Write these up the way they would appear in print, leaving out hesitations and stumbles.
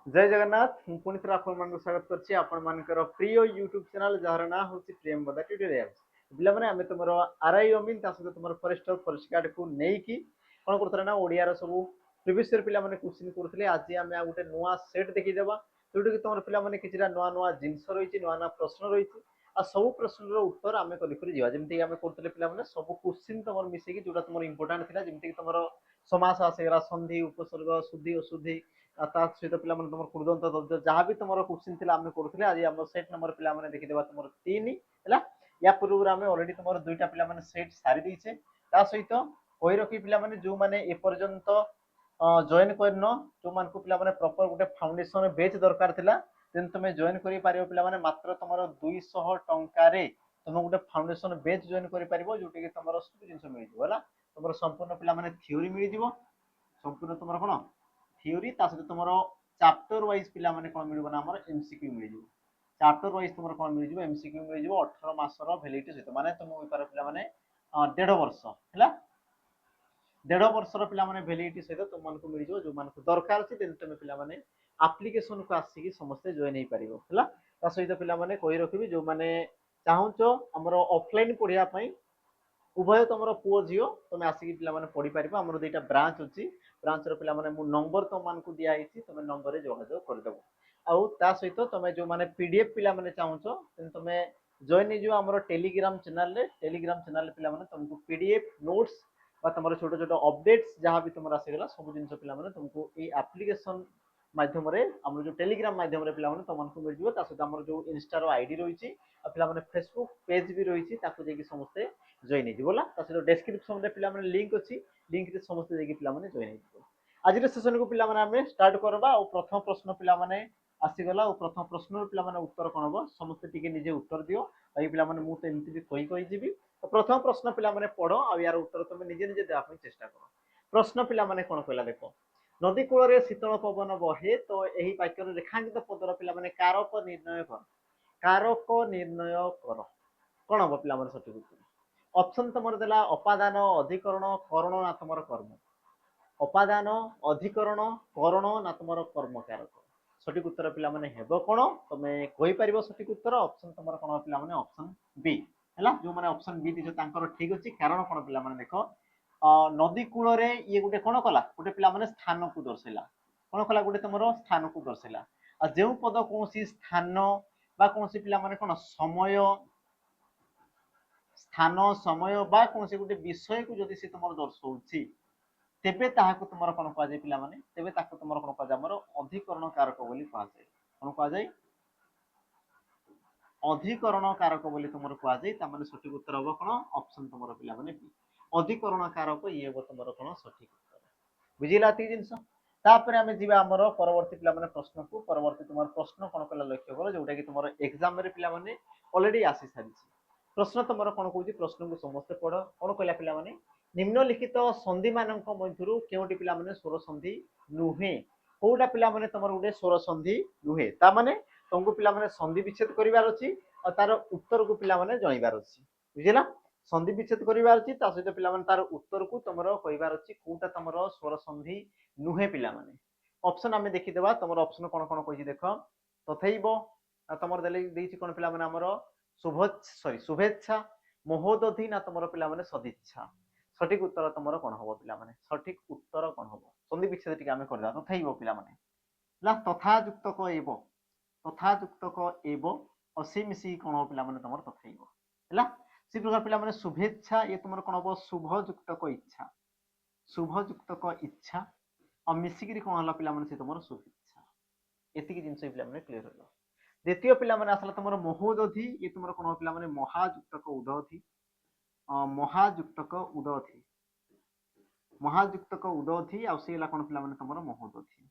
जय जगन्नाथ मु पुणी थोड़ा आपण मानक स्वागत करछि आपण मानकर प्रिय यूट्यूब चैनल जार ना होछि प्रेम बदा ट्यूटोरियल्स बिला माने हमें तुमरो आरआई अमीन ता सहित तुमरो फॉरेस्टर फॉरेस्ट गार्ड को नै की कोन करथरा ना ओडिया रो सब प्रीवियस ईयर पिला माने क्वेश्चन करथले आज आमे आ गुटे नुवा सेट देखि देबा जोटि कि तुमरो पिला माने किछरा नुवा नुवा जिंस रहिछि नुवा नुवा प्रश्न रहिछि आ सब प्रश्न रो उत्तर आमे करि करि जीवा जेमति आमे करथले पिला माने सब क्वेश्चन तुमरो मिसे कि जोटा तुमरो इंपोर्टेंट थिला जेमति कि तुमरो समास आसेगला संधि उपसर्ग शुद्धि अशुद्धि ता सहित पिला माने तुमर कुर्दंत दर्ज जहाँ भी तुमर क्वेश्चन थिला आमे करथले आज हम सेट नंबर पिला माने देखि देबा तुमर 3 हैला या पूर्व आमे ऑलरेडी तुमर दुईटा पिला माने सेट सारी दिछे ता सहित कोइ रखी पिला माने जो माने ए पर्यंत जॉइन करनो जो मान को पिला माने प्रॉपर गुटे फाउंडेशन बेच दरकार थिला देन तुमे जॉइन करि पारियो पिला माने मात्र तुमर 200 टंका रे तुम गुटे फाउंडेशन बेच जॉइन करि पारिबो जोटि कि तुमर सब जिंस मिल जिवो हैला तुमर संपूर्ण पिला माने थ्योरी मिल जिवो संपूर्ण तुमर कोन थ्योरी ता सहित तुमर चैप्टर वाइज पिला माने कोन मिलबो ना हमर एमसीक्यू मिल जिवो चैप्टर वाइज तुमर कोन मिल जिवो एमसीक्यू मिल जिवो 18 मासर वैलिडिटी सहित माने तुम विपार पिला माने 1.5 वर्ष हैला 1.5 वर्षर पिला माने वैलिडिटी सहित तुम मन को मिल जिवो जो मान को दरकार अछि देन तुम पिला माने एप्लीकेशन को आसी कि समस्त जॉइन हे परिबो हैला ता सहित पिला माने कोइ रखिबि जो माने चाहूचो हमर ऑफलाइन पढिया पई उभय तुम पुओ झील तुम आसिक पे पढ़ी पार आम दुईटा ब्रांच अच्छी ब्रांच पिला नंबर तुम मान को दिखाई तुम नंबर जोगाजोग करदेव आउ ता सहित तुम जो मैंने पीडीएफ पिला चाहूच तुम जॉइन हो टेलीग्राम चैनल टेलीग्राम चैनल पिला तुमको पीडीएफ नोट्स तुम छोट छोट अपडेट्स जहाँ भी तुम आसीगला सब जिन पे तुमको ये आप्लिकेसन माध्यम आम जो टेलीग्राम माध्यम पे तुमको मिल जाए सहित आम जो इनस्टार आईडी रही पे फेसबुक पेज भी रही समस्ते जॉइन होगा सहित डेस्क्रिप्शन में पिला लिंक अच्छी लिंक रे समस्त जाकि पिला जॉइन हो आज सेशन को पिला स्टार्ट करवा और प्रथम प्रश्न पिला आसीगला और प्रथम प्रश्न पिला उत्तर कौन हम समस्ते टिके निजे उत्तर दियो भाई पिला मुझे एमती भी कही जीवी तो प्रथम प्रश्न पिला पढ़ आ यार उत्तर तुम निजे निजे देवाई चेष्टा कर प्रश्न पिला कौन कहला देख नदी कूल शीतल पवन बहे तो यही वाक्य रेखांकित पदर पिला कारक निर्णय कर कारक निर्णय कर कौन हम पिला सठिक उत्तर ऑप्शन तुम देला अपादान अधिकरण करण ना तुम कर्म अपादान अधिकरण करण ना तुम कर्म कारक सठिक उत्तर पिला कौन तुम कहीपर सठिक उत्तर ऑप्शन तुम कौन पिला ऑप्शन बी है जो मैंने ऑप्शन बी दीज ठीक अच्छे कारण कौन पिला देख नदी कूल ये गोटे कौन कला गोटे पिला स्थान को दर्शाइला कौन कला गोटे तुम स्थान को दर्शाइला जो पद कौन स्थान बा कौन पिला कौन समय स्थान समय बा कौन गोटे विषय को जदि सी तुम दर्शाऊँगी तेबे ताहाको तुमर कोन कह जाय पिला माने तेबे ताको तुमर कोन कह जाय हमर अधिकरण कारक बोली कह जाय कोन कह जाय अधिकरण कारक बोली तुमर कह जाय ता माने सठिक उत्तर हो कोन ऑप्शन तुमर पिला माने बी अधिकरण कारक ये हो तुमर कोन सठिक उत्तर बुझिला ती जिंस तापर आमे जीवा हमर परवर्ती पिला माने प्रश्न को परवर्ती तुमर प्रश्न कोन कला लक्ष्य करो जोटा कि तुमर एग्जाम रे पिला माने ऑलरेडी आसी सारिछि प्रश्न तुमर कोन कहूची प्रश्न को समस्त पढ़ कोन कहला पिला माने निम्नलिखित संधि मानक मध्यरु केउटी पिला माने स्वर संधि नुहे कोउटा पिला माने तमर गुटे स्वर संधि नुहे ता माने तुमको पिला माने संधि विच्छेद करिवार अछि और तार उत्तर को पिला माने जणिबार अछि बुझिला संधि विच्छेद करिवार अछि ता सहित पिला माने तार उत्तर को तमर कहिबार अछि कोउटा तमर स्वर संधि नुहे पिला माने ऑप्शन आमे देखि देबा तमर ऑप्शन कोन कोन कहि देखो तथैब तमर देले देछि कोन पिला माने हमर शुभेच्छा महोदधि ना तमर पिला माने सदिच्छा सठिक उत्तर तुम कौन हम पे सठिक उत्तर कौन हम संधि विच्छेद टी आम कर तथा पिला तथा युक्तक एव तथा युक्तक एव असी मिसी कौन हम पे तुम तथा है सी प्रकार पिला शुभेच्छा ये तुम कौन हम शुभ युक्तक इच्छा शुभ युक्तक इच्छा और मिसिकी कौन है पे तुम शुभेच्छा एति जिन पे क्लीयर हो द्वितीय पिला आसला तुम महोदधि ये तुम कौन पे महायुक्तक उदधि महायुक्तक उदधि महायुक्तक उदधि आउ सी कौन पिला तुम महोदधि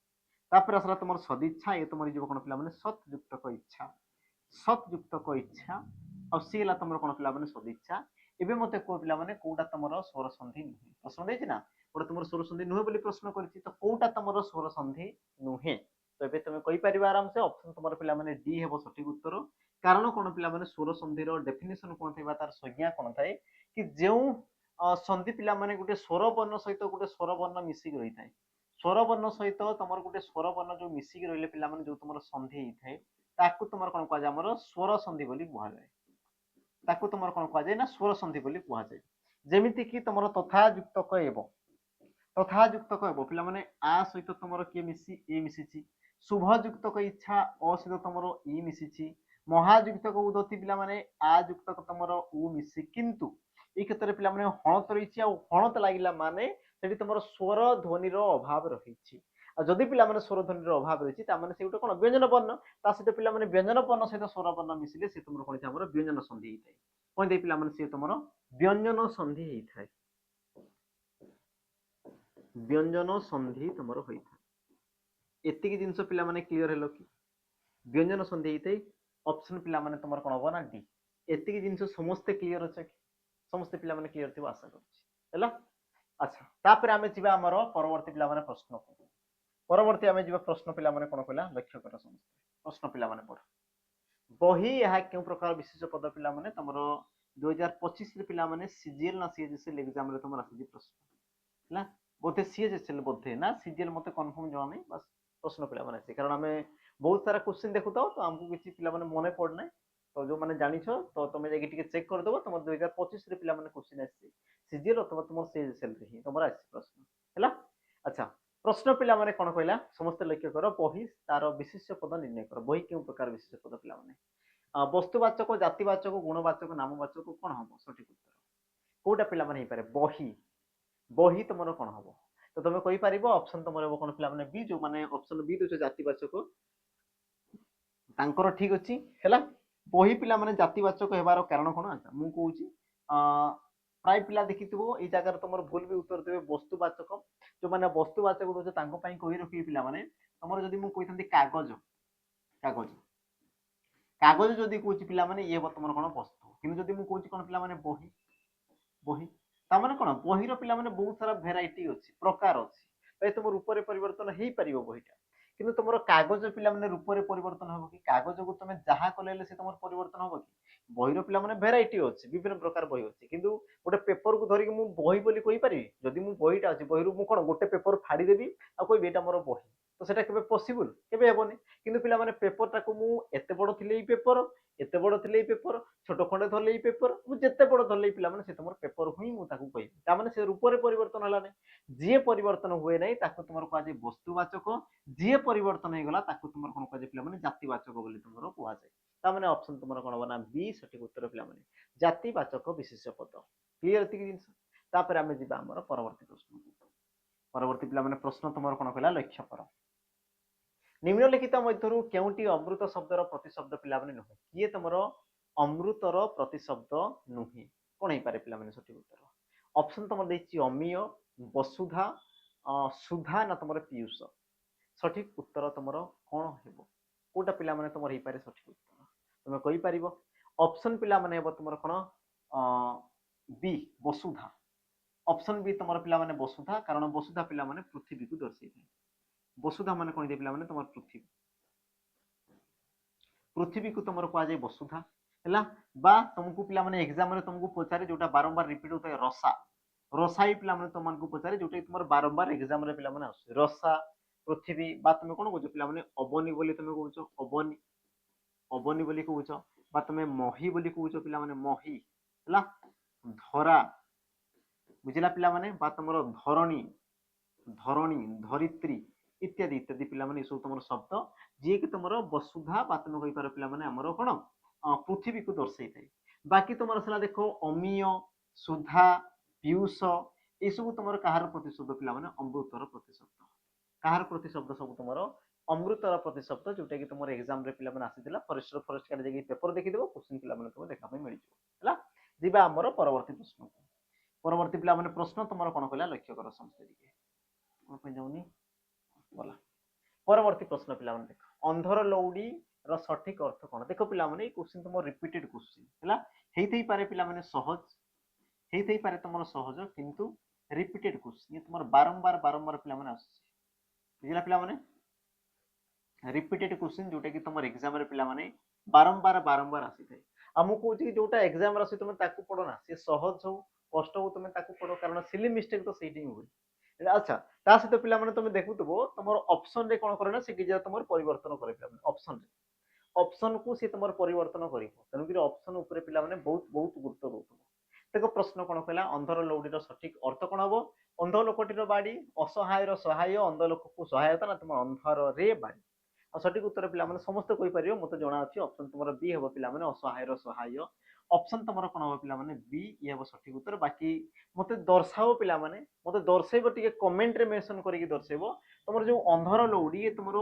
तापर आसला तुम सदिच्छा ये तुम जो कौन पिला सतयुक्तक इच्छा सतयुक्तक इच्छा आउ सी तुम कौन पिला सदिच्छा एबे मते को पिला कोटा तुम स्वर संधि नुहे प्रश्न देछि ना गोटे तुम स्वर संधि नुहे बोली प्रश्न करछि तो कोटा तुम स्वर संधि नुहे तो एबे तुम कहि परिबा आराम से ऑप्शन तुम पिला डी हेबो सठिक उत्तर कारण कौन पिला स्वर संधि रो डेफिनेशन कौन थाइबा तार संज्ञा कौन थाए कि जो संधि पिला गोटे स्वर वर्ण सहित गोटे स्वर वर्ण मिसिक रही थाए स्वर वर्ण सहित तुम गोटे स्वर वर्ण जो मिसिक रही पे जो तुम संधि होता है ताकू तुम कौन कह जाए स्वर संधि बोली कहुए ताकू तुम कौन कह जाए ना स्वर संधि बोली कहुए जमीती कि तुम तथा युक्तक एवं तथा युक्तक एवं पिला माने आ सहित तुम किए मिसी ए मिसी शुभ युक्तक इच्छा अ सहित तुम इ मिसी महायुक्तक उदती पिला माने आ युक्तक तुम उ मिसी किंतु ये क्षेत्र में पिला हणत रही हणत लगे माने से तुम स्वर ध्वनि अभाव रही जदि पिला स्वर ध्वनि अभाव रही से गोटे कौन व्यंजन वर्ण ता सहित पिला व्यंजन वर्ण सहित स्वर वर्ण मिसिले से तुम कौन आम व्यंजन संधि होता है कौन दे पिला सी तुम व्यंजन संधि होता है व्यंजन संधि तुम होता है एतिक जिनस पिला क्लीयर हेलो कि व्यंजन संधि होता है ऑप्शन पिला तुम कौन हम ना डी एतिक जिनस समस्ते क्लीयर अच्छे कि समस्ते पिला क्लीयर थी आशा कर अच्छा तापर आम जी आम परवर्ती पिला प्रश्न परवर्ती आम जी प्रश्न पिला कौन कहला लक्ष्य कर समस्त प्रश्न पिला पढ़ बही यह क्यों प्रकार विशेष पद पिला तुम 2025 पिला सीजीएल ना सीएचएसएल एग्जाम रे तुम आसी प्रश्न है बोधे सीएचएसएल बोधे ना सीजीएल मते कंफर्म जଣା नहीं बस प्रश्न पिला आसी कारण आम बहुत सारा क्वेश्चन देखु तो आमको किसी पिला मन पड़ना तो जो मैंने जानी तो तुम जाके चेक करदेव तुम 2025 पिला क्वेश्चन आसी सीजीएल अथवा तुम सीएचएसएल रे तुम आसी प्रश्न है अच्छा प्रश्न पिला कौन कहला समस्त लक्ष्य कर बही तार विशिष्ट पद निर्णय कर बही क्यों प्रकार विशिष्ट पद पिला वस्तुवाचक जातिवाचक गुणवाचक नामवाचक कौन हम सठिक उत्तर कौटा पिला पारे बही बही तुम कौन हम तो तुम कहीपर ऑप्शन तुम कौन पिला बी जो मैंने ऑप्शन बी दे जातिवाचक तांकर ठीक अच्छी है बही पिला जातिवाचक होबार कारण कौन अच्छा मुझे कौन प्राय पिला देखी ये जगह तुम भूल भी उत्तर देवे वस्तुवाचक जो मैंने वस्तुवाचक दौर कही रखी पिला तुम जब मुझे कही कागज कागज कागज जदि कौच पिला ये तुम कौन वस्तु कि जब मुझे कौन पिला बही बही ताने कौन बही पिला बहुत सारा भेराइटी अच्छी प्रकार अच्छी तुम रूप से परिवर्तन हो पार बहीटा कि तुम कागज पिला रूप से परिवर्तन हम कि कागज को तुम जहाँ कले तुम परिवर्तन हम कि बही पिला भेराइटी अच्छी विभिन्न प्रकार बही अच्छी कि गोटे पेपर को धरिक मुझे बही बोली कहीपरि जदि मुझे बहीटा अच्छी बही मुझे कौन गोटे पेपर फाड़देवी आ कह यहाँ मोर बही तो सेटा केबे पॉसिबल केबे हेबोनी किंतु पिला माने पेपर टाको मु एते बड़ थिले पेपर एते बड़ थिले पेपर छोट खंडे धरले पेपर मु जेते बड़ धरले पिला माने से तुमर पेपर हुई मु ताकू कहि ता माने से रूप रे परिवर्तन हला नै जे परिवर्तन हुए नै ताकू तुमर को आज वस्तुवाचक जे परिवर्तन हे गला ताकू तुमर कोन कह पिला माने जातिवाचक बोली तुमर कुआ जाय ता माने ऑप्शन तुमर कोन बना बी सठिक उत्तर पिला माने जातिवाचक विशेष पद क्लियर थी जिंस तापर आमे जिबा हमर परवर्ती प्रश्न परवर्ती पिला माने प्रश्न तुमर कोन कहला लक्ष्य कर निम्नलिखित मध्य केउटी अमृत शब्दर प्रतिशब्द पिला नुहे किए तुम अमृतर प्रतिशब्द नुहे कौन हो पारे पिला सठिक उत्तर ऑप्शन तुम देछि अमीय वसुधा सुधा ना तुम पीयूष सठिक उत्तर तुम कौन हेबो कोटा पिला तुम हो पारे सठिक उत्तर तुम कहि परिबो ऑप्शन पिला तुम कौन बी वसुधा ऑप्शन बी तुम पिला वसुधा कारण वसुधा पिला पृथ्वी को दर्शाई वसुधा मान कौन पिला तुम पृथ्वी पृथ्वी को तुम कह जाए वसुधा है बा तुमको पिला एग्जाम तुमको पचारे जोटा बारंबार रिपीट होता है रसा रसा ही पिला तुमको पचारे जोटा तुम बारंबार एग्जाम पिला रसा पृथ्वी बा तुम कौन कह पिला अबनी बोली तुम कौच अबनी अबनी बोली कौच बा तुम मही बोली कौच पिला मही है धरा बुझला पिला बा तुम धरणी धरणी धरित्री इत्यादि इत्यादि पिला सब तुम शब्द जी कि तुम वसुधा बा तुम कही पार पिला आमर कौन पृथ्वी को दर्शाई थाए बाकी तुम सला देख अमीय सुधा पीयूष ये सब तुम कहार प्रतिशब्द पिला अमृतर प्रतिशब्द कहार प्रतिशब्द सब तुम अमृतर प्रतिशब्द जोटा कि तुम एग्जाम पिला आसी फरेस्ट फरेस्ट कार्ड जाकि पेपर देखीदेव क्वेश्चन पिला तुम देखा मिल जाए जीवा आमर परवर्ती प्रश्न परवर्ती पिला प्रश्न तुम कौन कहला लक्ष्य कर समस्ते जाऊनी गला परवर्ती प्रश्न पिला देख अंधर लौड़ी र सठिक अर्थ कौन देख पिला क्वेश्चन तुम रिपीटेड क्वेश्चन है पारे पिला सहज है पारे तुम सहज किंतु रिपीटेड क्वेश्चन ये तुम बारंबार बारंबार पिला बुझला पिला रिपीटेड क्वेश्चन जोटा कि तुम एग्जाम पिला बारंबार बारंबार आसी थाए आमको कौच जोटा एग्जाम आसी तुम ताकू पढ़ो ना सी सहज हो कष्ट हो तुम ताकू पढ़ो कारण सिली मिस्टेक तो सही हुए अच्छा ता सहित पिला माने तुम देखुथबो तुमर ऑप्शन रे कोन करे ना से कि जे तुमर परिवर्तन करे पिला माने ऑप्शन को से तुमर परिवर्तन करिवो तेनु कि ऑप्शन ऊपर पिला माने बहुत बहुत गुरुत्व दउथबो देखो प्रश्न कोन कहला अंधर लौडीर सठिक अर्थ कोन हबो अंध लोकटीर बाड़ी असहायर सहाय अंध लोक को सहायता ना तुम अंधार रे बाड़ी आ सठिक उत्तर पिला माने समस्त कहि परियो मते जणा अछि ऑप्शन तुमर बी हबो पिला माने असहायर सहाय ऑप्शन तुमर कोन हबो पिला माने बी ये हबो सठिक उत्तर बाकी मते दर्शाओ पिला माने मते दर्शेबो टिके कमेंट रे मेंशन करिकि दर्शेबो तुमर जो अंधर लौडी ये तुमर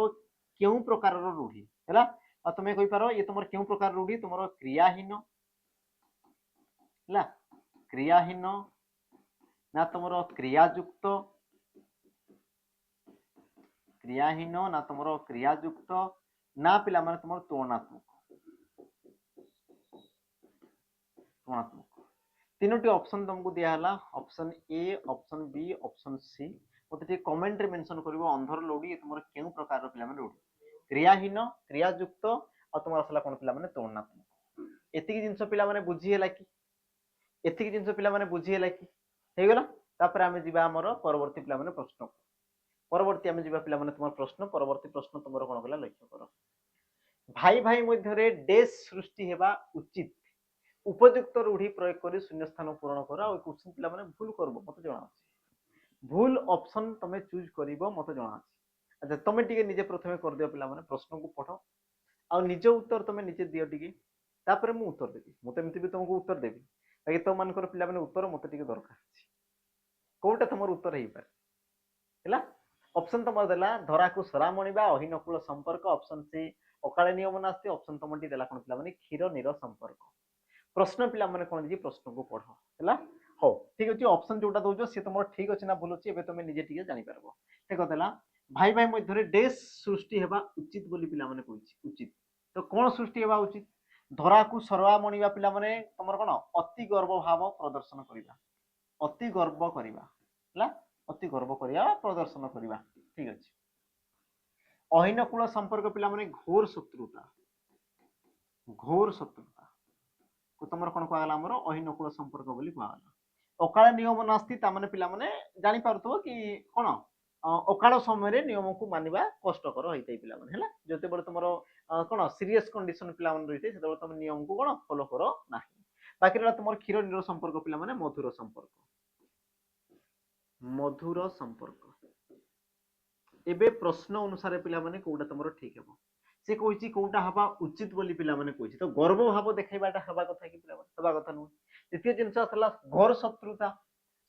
केउ प्रकार रो रूढी हैला आ तुमे कहि पारो ये तुमर केउ प्रकार रूढी तुमर क्रियाहीन हैला क्रियाहीन ना तुमर क्रियायुक्त क्रियाहीन ना तुमर क्रियायुक्त ना पिला माने तुमर तुलनात्मक तुलनात्मक तीनोटी ऑप्शन तुमको दिया हला option A option B option C मते टे कमेंट रे मेंशन करिवो अंधर लोडी ये तुमर केउ प्रकार रो पिला माने लोडी क्रियाहीन क्रियायुक्त आ तुमर असला कोन पिला माने तुलनात्मक एतिकी जिंस पिला माने बुझी हला कि एतिकी जिंस पिला माने बुझी हला कि हे गेला तापर आमे जिबा हमर परवर्ती पिला माने प्रश्न परवर्ती आमे जिबा पिला माने तुमर प्रश्न परवर्ती प्रश्न तुमर कोन गला लक्ष्य करो भाई भाई मध्य रे देश सृष्टि हेबा उचित उपयुक्त रूढ़ी प्रयोग कर शून्य स्थान पूरण कर क्वेश्चन पिला माने भूल करबो मते जणा अछि भूल ऑप्शन तमे चूज करिवो मते जणा अछि अच्छा तमे टिके निजे प्रथमे कर दियो पिला माने प्रश्न को पढो आ निज उत्तर तमे निजे दियो टिके तापर मु उत्तर देबी मते एमति भी तुमको उत्तर देबी बाकी तो मानकर पिला माने उत्तर मते टिके दरकार अछि कोउटा तमर उत्तर हेई पार हैला ऑप्शन तमर देला धरा को सरामणिबा अहिनकुल संपर्क ऑप्शन सी अकाले नियम नास्ति ऑप्शन तमटी देला कोन पिला माने क्षीर निर संपर्क प्रश्न पिला माने कोन जी प्रश्न को पढो हैला हो ठीक अछि ऑप्शन जोटा दोजो से तमर ठीक अछि ना भूल अछि एबे तमे निजे ठीक जानि परबो देखो देला भाई भाई मध्य रे देश सृष्टि हेबा उचित बोली पिला माने कहिछि उचित तो कोन सृष्टि हेबा उचित धरा को सरवामणिबा पिला माने तमर कोन अति गर्व भाव प्रदर्शन करिबा अति गर्व करिबा हैला अति गर्व करिया प्रदर्शन करिबा ठीक अछि अहिनकुल संपर्क पिला माने घोर शत्रुता को तमर कोन कहला हमर अहिनकुल संपर्क बोली कहला अकाल नियम नास्ति ता माने पिला माने जानि पारतो कि कोन अकाल समय रे नियम को मानिबा कष्टकर होइतै पिला माने हैला जते बड तमर कोन सीरियस कंडीशन पिला माने रहितै सेते तम नियम को कोन फॉलो करो नाही बाकी रहला तमर क्षीर निर संपर्क पिला माने मधुर संपर्क एबे प्रश्न अनुसार पिला माने कोउटा तमरो ठीक हेबो से कहिछि कोउटा हबा उचित बोली पिला माने कहिछि तो गर्व भाव देखाइबाटा हबा कथा कि पिला माने हबा कथा नु द्वितीय जिंस असला घोर शत्रुता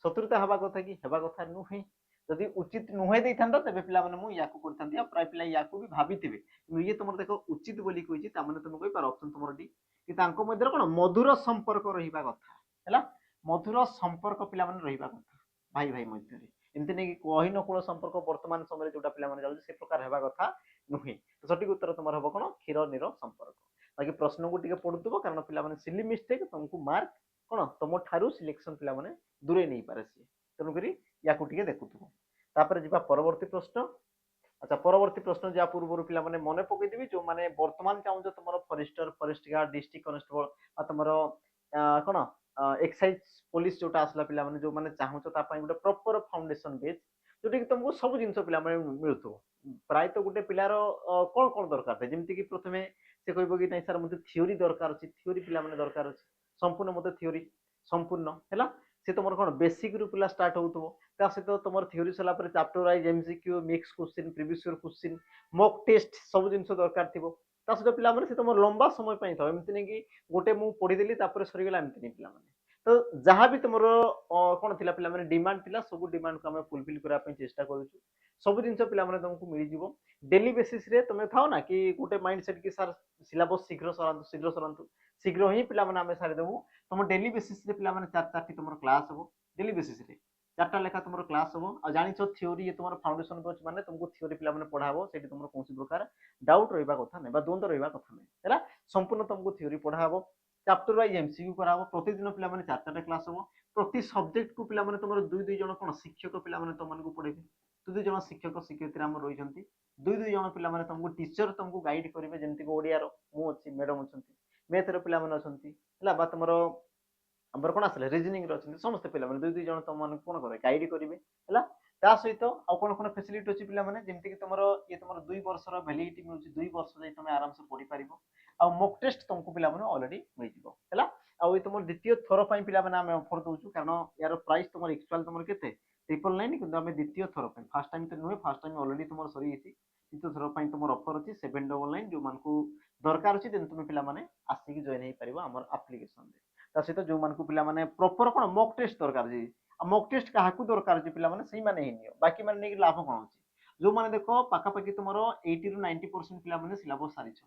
शत्रुता हबा कथा कि हबा कथा नुहे जदि उचित नुहे दैथांता तबे पिला माने मु याकु करथांती आ प्राय पिला याकु भी भाबिथिबे ये तुमर देखो उचित बोली कहिछि ता माने तुम कहि पार ऑप्शन तुमर डी कि तांको मध्यर कोन मधुर संपर्क रहिबा कथा हैला मधुर संपर्क पिला माने रहिबा कथा भाई भाई मध्य रे एमति नै कि अहिनकुल संपर्क वर्तमान समय जोटा पिला माने जाउ से प्रकार हेबा कथा नुहे तो सठिक उत्तर तुमर हबो कोन क्षीर निर संपर्क बाकी प्रश्न को टिके पढुतबो कारण पिला माने सिली मिस्टेक तुमको मार्क कोन तुम थारु सिलेक्शन पिला माने दूरे नै पारे से तनु करी या को टिके देखुतबो तापर जिबा परवर्ती प्रश्न अच्छा परवर्ती प्रश्न जा पूर्व पिला माने मने पकई देबी जो माने वर्तमान चाहू जो तुमर forester forest guard district constable आ तुमर कोन एक्साइज पुलिस जोटा आसला पिला माने जो माने चाहू ता पई गोटे प्रॉपर फाउंडेशन बेस जोटी कि तुमको सब जिंस पिला माने मिलथो प्राय तो गोटे पिलार कोन कोन दरकार थे जेमति कि प्रथमे से कहबो कि नै सर मते थ्योरी दरकार अछि थ्योरी पिला माने दरकार अछि संपूर्ण मते थ्योरी संपूर्ण हैला से तुमर कोन बेसिक रु पिला स्टार्ट होउथबो ता सहित तुमर थ्योरी सला पर chapter wise MCQ mix question previous year question mock test सब जिंस दरकार थिबो ता सहित पिला माने से तुमर लंबा समय पई था एमति नै कि गोटे मु पढी देली तापर सरी गेला एमति नै पिला माने तो जहाँ भी तुम कौन थिला पिला माने डिमांड थिला सब डिमांड को हम फुलफिल करा पे चेष्टा करूछु सब जिंस पिला माने तुमको मिल जिवो डेली बेसिस रे तुम थाओ ना कि गोटे माइंडसेट कि सर सिलेबस शीघ्र सरंतु शीघ्र ही पिला माने हमें सारी देबू तुम डेली बेसिस रे पिला माने चार चार तुम क्लास हो डेली बेसिस रे चारटा लेखा तुम क्लास हो आ जानिछ थ्योरी ये तुम फाउंडेशन कोच माने तुमको थ्योरी पिला माने पढाबो सेठी तुम कोनसी प्रकार डाउट रहबा कथा नै बा द्वंद्व रहबा कथा नै हैला संपूर्ण तुमको थ्योरी पढाबो चैप्टर वाइज एमसीक्यू कराबो प्रतिदिन पिला माने चार चार क्लास हो प्रति सब्जेक्ट को पिला माने तुमर दुई दुई जण कोन शिक्षक पिला माने तुम को पढेबे दुई दुई जण शिक्षक शिक्षयित्री हम रहिसंती दुई दुई जण पिला माने तुमको टीचर तुमको गाइड करिवे जेंति को ओडिया रो मु अछि मैडम अछंती मैथ रो पिला माने अछंती हला बा तुमरो हमर कोन आसले रीजनिंग रो अछंती समस्त पिला माने दुई दुई जण तुम माने कोन करे गाइड करिवे हला ତା ସହିତ ଆଉ କଣ ଫେସିलिटी ଅଛି ପିଲାମାନେ, ଯେମିତି କି ତମର ଇଏ ତମର 2 ବର୍ଷର ଭ୍ୟାଲିଡିଟି ମିଳୁଛି, 2 ବର୍ଷ ଯାଇ ତମେ ଆରାମସେ ପଢି ପାରିବ। ଆଉ ମକ୍ ଟେଷ୍ଟ ତମକୁ ପିଲାମାନେ ଅଲରେଡି ମିଳିଯିବ ହେଲା। ଆଉ ଏ ତମର ଦ୍ୱିତୀୟ ଥର ପାଇଁ ପିଲାମାନେ ଆମେ ଅଫର ଦଉଛୁ, କାରଣ ୟାର ପ୍ରାଇସ୍ ତମର ଆକ୍ଚୁଆଲ ତମର କେତେ 999, କିନ୍ତୁ ଆମେ ଦ୍ୱିତୀୟ ଥର ପାଇଁ, ଫାର୍ଷ୍ଟ ଟାଇମ୍ ତ ନୁହେଁ, ଫାର୍ଷ୍ଟ ଟାଇମ୍ ଅଲରେଡି ତମର ସରିଯାଇଛି, ଦ୍ୱିତୀୟ ଥର ପାଇଁ ତମର ଅଫର ଅଛି 799, ଯୋଉମାନଙ୍କୁ ଦରକାର ଅଛି ଦେନ୍ ତୁମେ ପିଲାମାନେ ଆସିକି ଜଏନ୍ ହେଇପାରିବ ଆମର ଆପ୍ଲିକେସନରେ। ତା ସହିତ ଯୋଉମାନଙ୍କୁ ପିଲାମାନେ ପ୍ରପର କଣ ମକ୍ ଟେଷ୍ଟ ଦରକାର ଅଛି, ଆଉ ମକ୍ ଟେଷ୍ଟ କାହାକୁ ଦରକାର ଅଛି ପିଲାମାନେ, ସେଇମାନେ ହିଁ ନିଅ, ବାକି ମାନେ ନେଇକି ଲାଭ କଣ ଅଛି। ଯୋଉମାନେ ଦେଖ ପାଖାପାଖି ତମର 80 ରୁ 90% ପିଲାମାନେ ସିଲାବସ ସାରିଛ,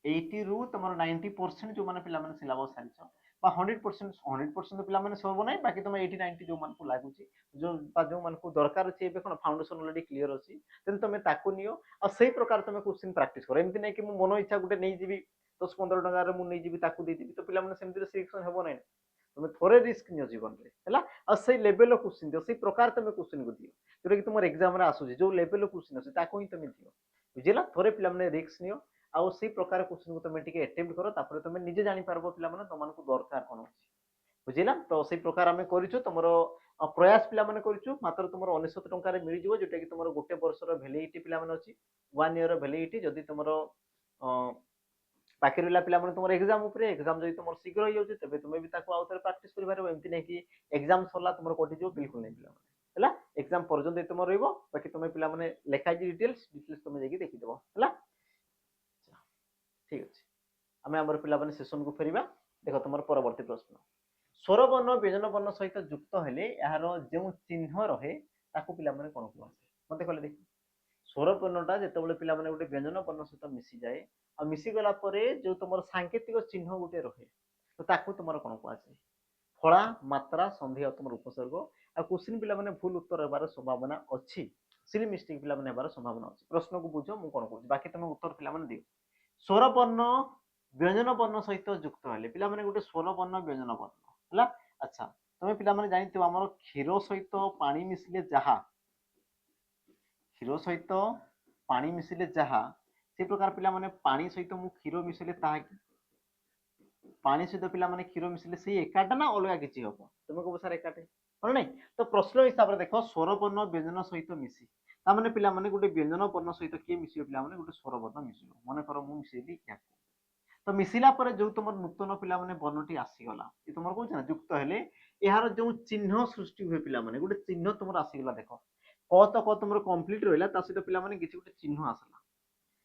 80 ରୁ ତମର 90% ଯୋଉମାନେ ପିଲାମାନେ ସିଲାବସ ସାରିଛ, বা 100% ପିଲାମାନେ ସବୁ ନାହିଁ, ବାକି ତମେ 80-90 ଯୋଉମାନଙ୍କୁ ଲାଗୁଛି, ଯୋଉମାନଙ୍କୁ ଦରକାର ଅଛି ଏବେ କଣ ଫାଉଣ୍ଡେସନ ଅଲରେଡି କ୍ଲିୟର ଅଛି, ତେଣୁ ତମେ ତାକୁ ନିଅ। ଆଉ ସେଇ ପ୍ରକାର ତମେ କ୍ୱେଶ୍ଚିନ୍ ପ୍ରାକ୍ଟିସ କର। ଏମିତି ନାହିଁ କି ମୁଁ ମନ ଇଚ୍ଛା ଗୋଟେ ନେଇଯିବି 10-15 ଟଙ୍କାରେ ମୁଁ ନେଇଯିବି ତାକୁ ଦେଇଦେବି, ତ ପିଲାମାନେ ସେମିତି ସିଲେକ୍ସନ ହେବ ନାହିଁ। ତମେ ଥରେ ରିସ୍କ ନିଅ ଜୀବନରେ ହେଲା, ଆଉ ସେଇ ଲେଭେଲର କ୍ୱେଶ୍ଚିନ୍ ଦିଅ, ସେଇ ପ୍ରକାର ତମେ କ୍ୱେଶ୍ଚିନ୍ କୁ ଦିଅ ଯୋଉଟା କି ତୁମର ଏକ୍ସାମରେ ଆସୁଛି, ଯୋଉ ଲେଭେଲର କ୍ୱେଶ୍ଚିନ୍ ଅଛି ତାକୁ ହିଁ ତମେ ଦିଅ, ବୁଝିଲା। ଥରେ ପିଲାମାନେ ରିସ୍କ ନିଅ, ଆଉ ସେଇ ପ୍ରକାର କ୍ୱେଶ୍ଚିନ୍ କୁ ତମେ ଟିକେ ଆଟେମ୍ପ୍ଟ କର, ତାପରେ ତମେ ନିଜେ ଜାଣିପାରିବ ପିଲାମାନେ ତମମାନଙ୍କୁ ଦରକାର କଣ ଅଛି, ବୁଝିଲା। ତ ସେଇ ପ୍ରକାର ଆମେ କରିଛୁ, ତମର ପ୍ରୟାସ ପିଲାମାନେ କରିଛୁ, ମାତ୍ର ତମର 99 ଟଙ୍କାରେ ମିଳିଯିବ, ଯୋଉଟା କି ତମର ଗୋଟେ ବର୍ଷର ଭ୍ୟାଲିଡିଟି ପିଲାମାନେ ଅଛି, 1 ଇୟର ଭ୍ୟାଲିଡିଟି। ଯଦି ତମର ବାକି ରହିଲା ପିଲାମାନେ ତମର ଏକ୍ସାମ ଉପରେ, ଏକ୍ସାମ ଯଦି ତମର ଶୀଘ୍ର ହେଇଯାଉଛି ତେବେ ତୁମେ ବି ତାକୁ ଆଉ ଥରେ ପ୍ରାକ୍ଟିସ କରିପାରିବ। ଏମିତି ନାହିଁ କି ଏକ୍ସାମ ସରିଲା ତମର କଟିଯିବ, ବିଲକୁଲ ନାହିଁ ପିଲାମାନେ ହେଲା। ଏକ୍ସାମ ପର୍ଯ୍ୟନ୍ତ ତମର ରହିବ, ବାକି ତମେ ପିଲାମାନେ ଲେଖା ହେଇଛି ଡିଟେଲ୍ସ ତମେ ଯାଇକି ଦେଖିଦେବ ହେଲା। ଠିକ ଅଛି, ଆମେ ଆମର ପିଲାମାନେ ସେସନକୁ ଫେରିବା। ଦେଖ ତମର ପରବର୍ତ୍ତୀ ପ୍ରଶ୍ନ, ସ୍ୱରବର୍ଣ୍ଣ ବ୍ୟଞ୍ଜନ ବର୍ଣ୍ଣ ସହିତ ଯୁକ୍ତ ହେଲେ ଏହାର ଯେଉଁ ଚିହ୍ନ ରହେ ତାକୁ ପିଲାମାନେ କଣ କୁହାଯାଏ? ମତେ କହିଲେ ଦେଖି। ସ୍ୱରବର୍ଣ୍ଣଟା ଯେତେବେଳେ ପିଲାମାନେ ଗୋଟେ ବ୍ୟଞ୍ଜନ ବର୍ଣ୍ଣ ସହିତ ମିଶିଯାଏ, ଆଉ ମିଶିଗଲା ପରେ ଯୋଉ ତମର ସାଙ୍କେତିକ ଚିହ୍ନ ଗୋଟେ ରହେ, ତ ତାକୁ ତମର କଣ କୁହାଯାଏ? ଫଳା, ମାତ୍ରା, ସନ୍ଧି ଆଉ ତମର ଉପସର୍ଗ। ଆଉ କ୍ୱେଶ୍ଚିନ୍ ପିଲାମାନେ ଭୁଲ ଉତ୍ତର ହେବାର ସମ୍ଭାବନା ଅଛି, ସିଲି ମିଷ୍ଟେକ୍ ପିଲାମାନେ ହେବାର ସମ୍ଭାବନା ଅଛି। ପ୍ରଶ୍ନକୁ ବୁଝ, ମୁଁ କଣ କହୁଛି, ବାକି ତମେ ଉତ୍ତର ପିଲାମାନେ ଦିଅ। ସ୍ୱରବର୍ଣ୍ଣ ବ୍ୟଞ୍ଜନ ବର୍ଣ୍ଣ ସହିତ ଯୁକ୍ତ ହେଲେ, ପିଲାମାନେ ଗୋଟେ ସ୍ୱରବର୍ଣ୍ଣ ବ୍ୟଞ୍ଜନ ବର୍ଣ୍ଣ ହେଲା। ଆଚ୍ଛା, ତମେ ପିଲାମାନେ ଜାଣିଥିବ ଆମର କ୍ଷୀର ସହିତ ପାଣି ମିଶିଲେ ଯାହା, କ୍ଷୀର ସହିତ ପାଣି ମିଶିଲେ ଯାହା, ସେ ପ୍ରକାର ପିଲାମାନେ ପାଣି ସହିତ ମୁଁ କ୍ଷୀର ମିଶିଲେ ତାହା କି? ପାଣି ସହିତ ପିଲାମାନେ କ୍ଷୀର ମିଶିଲେ ସେଇ ଏକାଟା ନା ଅଲଗା କିଛି ହବ? ତମେ କହିବ ସାର୍ ଏକାଟେ, ହଁ ନାଇଁ? ତ ପ୍ରଶ୍ନ ହିସାବରେ ଦେଖ, ସ୍ୱରବର୍ଣ୍ଣ ବ୍ୟଞ୍ଜନ ସହିତ ମିଶି, ତାମାନେ ପିଲାମାନେ ଗୋଟେ ବ୍ୟଞ୍ଜନ ବର୍ଣ୍ଣ ସହିତ କିଏ ମିଶିବ? ପିଲାମାନେ ଗୋଟେ ସ୍ୱରବର୍ଣ୍ଣ ମିଶିବ। ମନେକର ମୁଁ ମିଶେଇଲି ୟାକୁ, ତ ମିଶିଲା ପରେ ଯୋଉ ତମର ନୂତନ ପିଲାମାନେ ବର୍ଣ୍ଣଟି ଆସିଗଲା, ଏ ତମର କହୁଛି ନା ଯୁକ୍ତ ହେଲେ ଏହାର ଯୋଉ ଚିହ୍ନ ସୃଷ୍ଟି ହୁଏ, ପିଲାମାନେ ଗୋଟେ ଚିହ୍ନ ତମର ଆସିଗଲା। ଦେଖ କ ତ କ ତମର କମ୍ପ୍ଲିଟ ରହିଲା, ତା ସହିତ ପିଲାମାନେ କିଛି ଗୋଟେ ଚିହ୍ନ ଆସିଲା,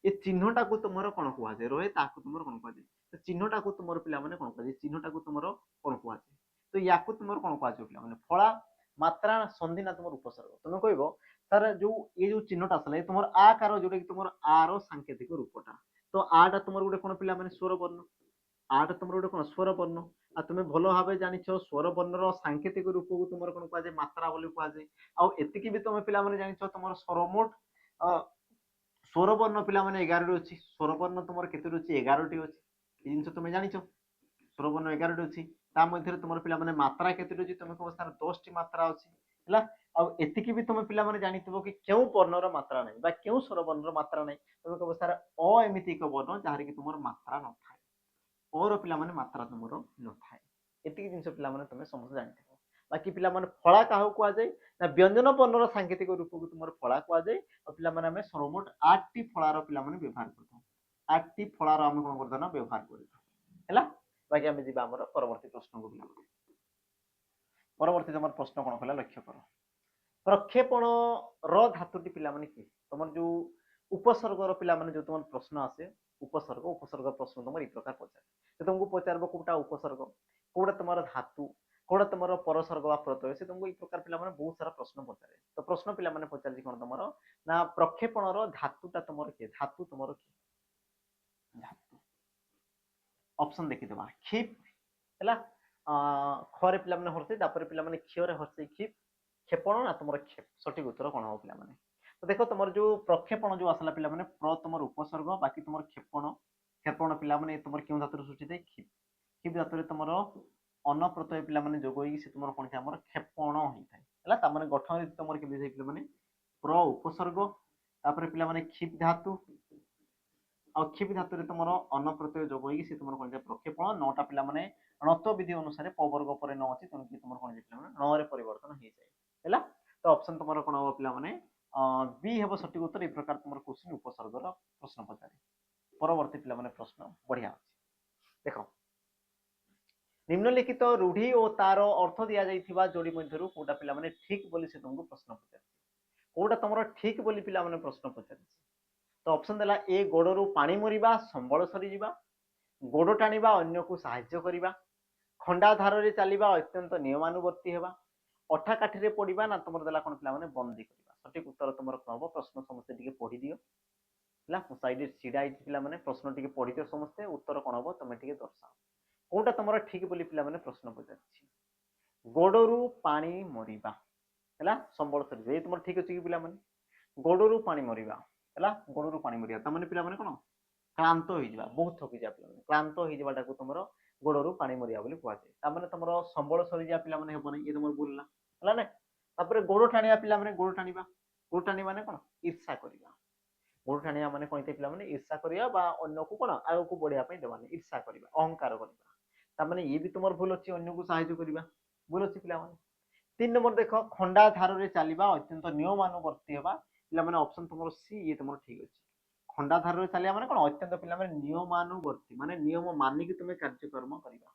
ଏ ଚିହ୍ନଟାକୁ ତମର କଣ କୁହାଯାଏ? ରହେ ତାକୁ ତମର କଣ କୁହାଯାଏ? ତ ଚିହ୍ନଟାକୁ ତମର ପିଲାମାନେ କଣ କୁହାଯାଏ? ଚିହ୍ନଟାକୁ ତମର କଣ କୁହାଯାଏ? ତ ୟାକୁ ତମର କଣ କୁହାଯିବ ପିଲାମାନେ? ଫଳା, ମାତ୍ରା, ସନ୍ଧି ନା ତମର ଉପସର୍ଗ? ତମେ କହିବ ତାର ଯୋଉ ଏ ଯୋଉ ଚିହ୍ନଟା ଆସିଲା, ଏ ତମର ଆ କାର, ଯୋଉଟା କି ତମର ଆ ର ସାଙ୍କେତିକ ରୂପଟା। ତ ଆ ଟା ତମର ଗୋଟେ କଣ ପିଲାମାନେ? ସ୍ୱରବର୍ଣ୍ଣ। ଆ ଟା ତମର ଗୋଟେ କଣ? ସ୍ୱରବର୍ଣ୍ଣ। ଆଉ ତୁମେ ଭଲ ଭାବେ ଜାଣିଛ ସ୍ୱରବର୍ଣ୍ଣର ସାଙ୍କେତିକ ରୂପକୁ ତମର କଣ କୁହାଯାଏ? ମାତ୍ରା ବୋଲି କୁହାଯାଏ। ଆଉ ଏତିକି ବି ତମେ ପିଲାମାନେ ଜାଣିଛ ତମର ସର୍ବମୋଟ ସ୍ୱରବର୍ଣ୍ଣ ପିଲାମାନେ 11ଟି ଅଛି। ସ୍ୱରବର୍ଣ୍ଣ ତମର କେତେଟି ଅଛି? 11ଟି ଅଛି। এই ଜିନିଷ ତମେ ଜାଣିଛ, ସ୍ୱରବର୍ଣ୍ଣ 11ଟି ଅଛି। ତା ମଧ୍ୟରେ ତମର ପିଲାମାନେ ମାତ୍ରା କେତେଟି ଅଛି? ତମେ କହିବ ସାର୍ 10ଟି ମାତ୍ରା ଅଛି ହେଲା। ଆଉ ଏତିକି ବି ତମେ ପିଲାମାନେ ଜାଣିଥିବ କି କେଉଁ ବର୍ଣ୍ଣର ମାତ୍ରା ନାହିଁ ବା କେଉଁ ସ୍ୱରବର୍ଣ୍ଣର ମାତ୍ରା ନାହିଁ? ତମେ କହିବ ସାର୍ ଅ ଏମିତି ଏକ ବର୍ଣ୍ଣ ଯାହାର କି ତୁମର ମାତ୍ରା ନଥାଏ, ଅ ର ପିଲାମାନେ ମାତ୍ରା ତୁମର ନଥାଏ। ଏତିକି ଜିନିଷ ପିଲାମାନେ ତମେ ସମସ୍ତେ ଜାଣିଥିବ। ବାକି ପିଲାମାନେ ଫଳା କାହାକୁ କୁହାଯାଏ? ନା ବ୍ୟଞ୍ଜନ ବର୍ଣ୍ଣର ସାଙ୍କେତିକ ରୂପକୁ ତୁମର ଫଳା କୁହାଯାଏ। ଆଉ ପିଲାମାନେ ଆମେ ସର୍ବମୋଟ 8ଟି ଫଳାର ପିଲାମାନେ ବ୍ୟବହାର କରିଥାଉ, 8ଟି ଫଳାର ଆମେ କଣ କରିଥାଉ ନା ବ୍ୟବହାର କରିଥାଉ ହେଲା। ବାକି ଆମେ ଯିବା ଆମର ପରବର୍ତ୍ତୀ ପ୍ରଶ୍ନକୁ। ପିଲାମାନେ ପରବର୍ତ୍ତୀ ତମର ପ୍ରଶ୍ନ କଣ କଲା ଲକ୍ଷ୍ୟ କର। ପ୍ରକ୍ଷେପଣ ର ଧାତୁଟି ପିଲାମାନେ କିଏ? ତମର ଯୋଉ ଉପସର୍ଗର ପିଲାମାନେ ଯୋଉ ତମର ପ୍ରଶ୍ନ ଆସେ, ଉପସର୍ଗ ପ୍ରଶ୍ନ ତମର এই ପ୍ରକାର ପଚାରେ। ସେ ତମକୁ ପଚାରିବ କୋଉଟା ଉପସର୍ଗ, କୋଉଟା ତମର ଧାତୁ, କୋଉଟା ତମର ପରସର୍ଗ ବା ପ୍ରତ୍ୟୟ। ସେ ତମକୁ এই ପ୍ରକାର ପିଲାମାନେ ବହୁତ ସାରା ପ୍ରଶ୍ନ ପଚାରେ। ତ ପ୍ରଶ୍ନ ପିଲାମାନେ ପଚାରିଛି କଣ ତମର ନା ପ୍ରକ୍ଷେପଣର ଧାତୁଟା ତମର କିଏ? ଧାତୁ ତମର କିଏ? ଧାତୁ ଅପସନ ଦେଖିଦେବା, କ୍ଷିପ ହେଲା। ଖରେ ପିଲାମାନେ ହର୍ଷେଇ, ତାପରେ ପିଲାମାନେ କ୍ଷୟରେ ହର୍ଷେଇ କ୍ଷିପ, କ୍ଷେପଣ ନା ତମର କ୍ଷେପ। ସଠିକ ଉତ୍ତର କଣ ହବ ପିଲାମାନେ? ତ ଦେଖ ତମର ଯୋଉ ପ୍ରକ୍ଷେପଣ ଯୋଉ ଆସିଲା ପିଲାମାନେ, ପ୍ର ତମର ଉପସର୍ଗ, ବାକି ତମର କ୍ଷେପଣ, କ୍ଷେପଣ ପିଲାମାନେ ତମର କେଉଁ ଧାତୁରେ ସୃଷ୍ଟି ହେଇଥାଏ? କ୍ଷିପ। କ୍ଷିପ ଧାତୁରେ ତମର ଅନ ପ୍ରତ୍ୟୟ ପିଲାମାନେ ଯୋଗ ହେଇକି ସେ ତମର କଣ ଥାଏ? ଆମର କ୍ଷେପଣ ହେଇଥାଏ ହେଲା। ତାମାନେ ଗଠନ ତମର କେମିତି ଥାଏ ପିଲାମାନେ? ପ୍ର ଉପସର୍ଗ, ତାପରେ ପିଲାମାନେ କ୍ଷିପ ଧାତୁ, ଆଉ କ୍ଷିପ ଧାତୁରେ ତମର ଅନ ପ୍ରତ୍ୟୟ ଯୋଗ ହେଇକି ସେ ତମର କଣ ଥାଏ? ପ୍ରକ୍ଷେପଣ। ନଅଟା ପିଲାମାନେ ଣତ୍ବ ବିଧି ଅନୁସାରେ ପ ବର୍ଗ ପରେ ନ ଅଛି, ତେଣୁ ତମର କଣ ପିଲାମାନେ ଣ ରେ ପରିବର୍ତ୍ତନ ହେଇଯାଏ ହେଲା। ତ तो ऑप्शन तुम कौन हम पिला माने बी हम सठिक उत्तर। ए प्रकार तुम क्वेश्चन उपसर्गर प्रश्न पचारे। परवर्ती पिला माने प्रश्न बढ़िया अच्छे देख निम्नलिखित रूढ़ी और तार अर्थ दि जाइथिबा जोड़ी मध्यरु कोटा पिला माने ठीक बोली से तुमको प्रश्न पचारे कोटा तुम ठीक बोली पिला माने प्रश्न पचारे। तो ऑप्शन देला ए गोड़रू पानी मरिबा संबल सरी जिबा गोड़ टाणिबा अन्य को साहाय्य करिबा खंडा धार रे चलिबा अत्यंत नियमानुवर्ती हेबा अठा काठी रे पड़िबा ना तुम देला कोन पिला माने बंदी करिबा। सठिक उत्तर तुम कोन हो प्रश्न समस्त टिके पढ़ी दियो हला साइड रे सीधा आई पिला माने प्रश्न टिके पढ़ी दियो समस्त उत्तर कोन हो तुम टिके दर्शाओ कोटा तुम ठीक बोली पिला माने प्रश्न पचारछि गोड़रू पानी मरिबा हला संबल सरी ए तुम ठीक अछि कि पिला माने गोड़रू पानी मरिबा हला गोड़रू पानी मरिबा त माने पिला माने कोन क्लांत हो जावा बहुत थकी जा पिला क्लांत हो जावाटा को तुमरो गोड़रू पानी मरिया बोली कुआ जाय ता माने तुमरो संबल सरी जा पिला माने हेबो नै ए तुमर बोलला हला नै तापर गोड़ टाणिया पिला माने गोड़ टाणिबा गोड़ टाणी माने कोन ईर्ष्या करिबा गोड़ टाणिया माने कोन पिला माने ईर्ष्या करिया बा अन्य को कोन आगो को बढ़िया पई देबानी ईर्ष्या करिबा अहंकार करिबा ता माने ये भी तुमर भूल अछि अन्य को सहायता करिबा भूल अछि पिला माने। 3 नंबर देखो खंडा धार रे चलिबा अत्यंत नियमानुवर्ती हेबा पिला माने ऑप्शन तुमर सी ये तुमर ठीक अछि खंडा धार रे चलिया माने कोन अत्यंत पिला माने नियमानुवर्ती माने नियम मानि कि तुमे कार्यक्रम करिबा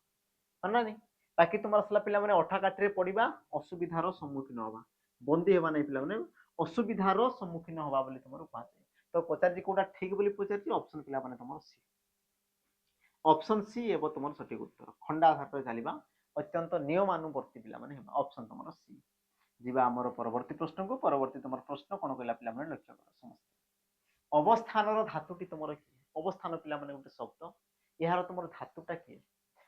मानना नहीं बाकी तुम असला पिला माने अठा काठी रे पड़िबा असुविधार सम्मुखीन होबा बंदी हेबा नै पिला माने असुविधार सम्मुखीन होबा बोली तुमर उपाय तो पचार जी कोटा ठीक बोली पचार जी ऑप्शन पिला माने तुमर सी ऑप्शन सी एबो तुमर सठिक उत्तर खंडा धार रे चलिबा अत्यंत नियमानुवर्ती पिला माने हेबा ऑप्शन तुमर सी जीवा हमर परवर्ती प्रश्न को परवर्ती तुमर प्रश्न कोन कहला पिला माने लक्ष्य कर समस्त अवस्थानर धातुटी तुमर कि अवस्थान पिला माने गोटे शब्द यार तुमर धातुटा कि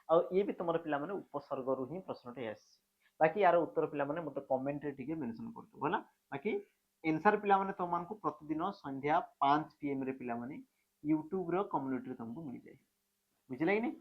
आ ये भी तुमर पिला माने उपसर्ग रु ही प्रश्नटे आसी बाकी यार उत्तर पिला माने मते कमेंट रे ठीक मेंशन कर दो होला बाकी आंसर पिला माने तुमन को प्रतिदिन संध्या 5 पीएम रे पिला माने YouTube रो कम्युनिटी रे तुमको मिल जाय बुझिला कि नहीं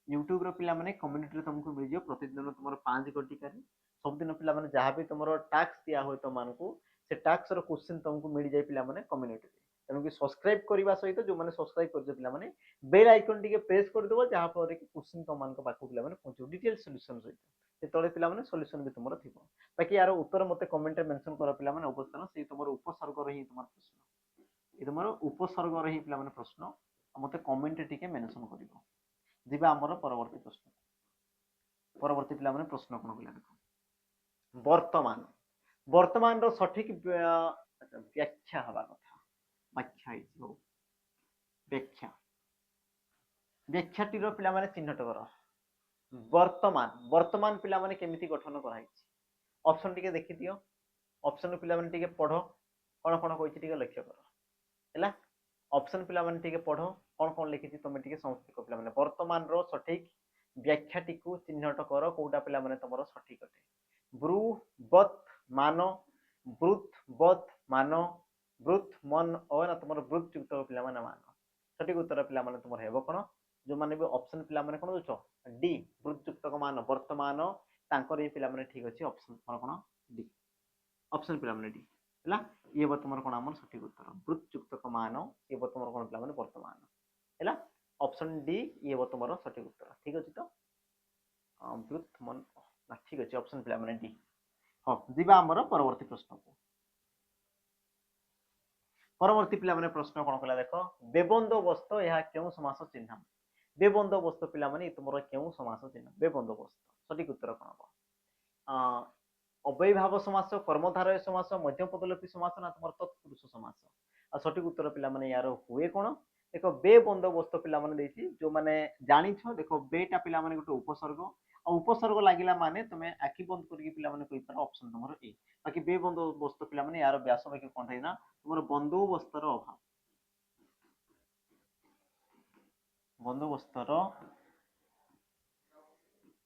YouTube रो पिला माने कम्युनिटी रे तुमको मिल जाय प्रतिदिन तुमर 5 घंटा रे सब दिन पिला माने जहां भी तुमरो टास्क दिया होय तो मान को से टास्क रो क्वेश्चन तुमको मिल जाय पिला माने कम्युनिटी रे तेणु कि सब्सक्राइब करबा सहित जो माने सब्सक्राइब कर पिला माने बेल आइकन टिके प्रेस कर देबो जहां पर कि क्वेश्चन तो मान को पाखु पिला माने पहुंचो डिटेल सॉल्यूशन सहित से तळे पिला माने सॉल्यूशन भी तुमरो थिबो बाकी यार उत्तर मते कमेंट रे मेंशन कर पिला माने अवस्थान से तुमरो उपसर्ग रे ही तुमर प्रश्न ए तुमरो उपसर्ग रे ही पिला माने प्रश्न मते कमेंट रे टिके मेंशन करिवो दिबा हमरो परवर्ती प्रश्न परवर्ती पिला माने प्रश्न कोन कहला देखो वर्तमान वर्तमान रो सठिक व्याख्या हवा कथा व्याख्या व्याख्या व्याख्याटी पिला माने चिन्हट कर वर्तमान वर्तमान पिला माने केमिति गठन कराई ऑप्शन टिके देखि दियो ऑप्शन पिला माने टिके पढो कोन कोन कहिछि टिके लक्ष्य कर हैला ऑप्शन पिला माने टिके पढो कोन कोन लिखिछि तमे टिके समस्त को पिला माने वर्तमान रो सठिक व्याख्याटी को चिन्हट कर कोटा पिला माने तमरो सठिक अटे ब्रु बत मान ब्रुत बत मान ब्रुत मन ओ ना तुमर ब्रुत युक्त पिला माने मान सठिक उत्तर पिला माने तुमर हेबो कोन जो माने भी ऑप्शन पिला माने कोन दोचो डी ब्रुत युक्त मान वर्तमान तांकर ये पिला माने ठीक अछि ऑप्शन कोन कोन डी ऑप्शन पिला माने डी हला ये बो तुमर कोन हमर सठिक उत्तर ब्रुत युक्त मान ये बो तुमर कोन पिला माने वर्तमान हला ऑप्शन डी ये बो तुमर सठिक उत्तर ठीक अछि तो ब्रुत मन ना ठीक अछि ऑप्शन पिला माने डी हां दिबा हमर परवर्ती प्रश्न को परवर्ती पिला माने प्रश्न कोन कला देखो बेबंदोबस्त यह केउ समास चिन्ह बेबंदोबस्त पिला माने तुमरो केउ समास चिन्ह बेबंदोबस्त सठिक उत्तर कोन हो अव्ययभाव समास कर्मधारय समास मध्यपदलोपी समास ना तुमर तत्पुरुष समास आ सठिक उत्तर पिला माने यार हुए कोन देखो बेबंदोबस्त पिला माने देछि जो माने जानि छ देखो बेटा पिला माने गोटे उपसर्ग आ उपसर्ग लागिला माने तुमे आखि बंद करके पिला माने कहि पारो ऑप्शन तुमरो ए बाकी बेबंदोबस्त पिला माने यार व्यास बाकी कोन है ना तुमरो बंदोबस्तर अभाव बंदोबस्तर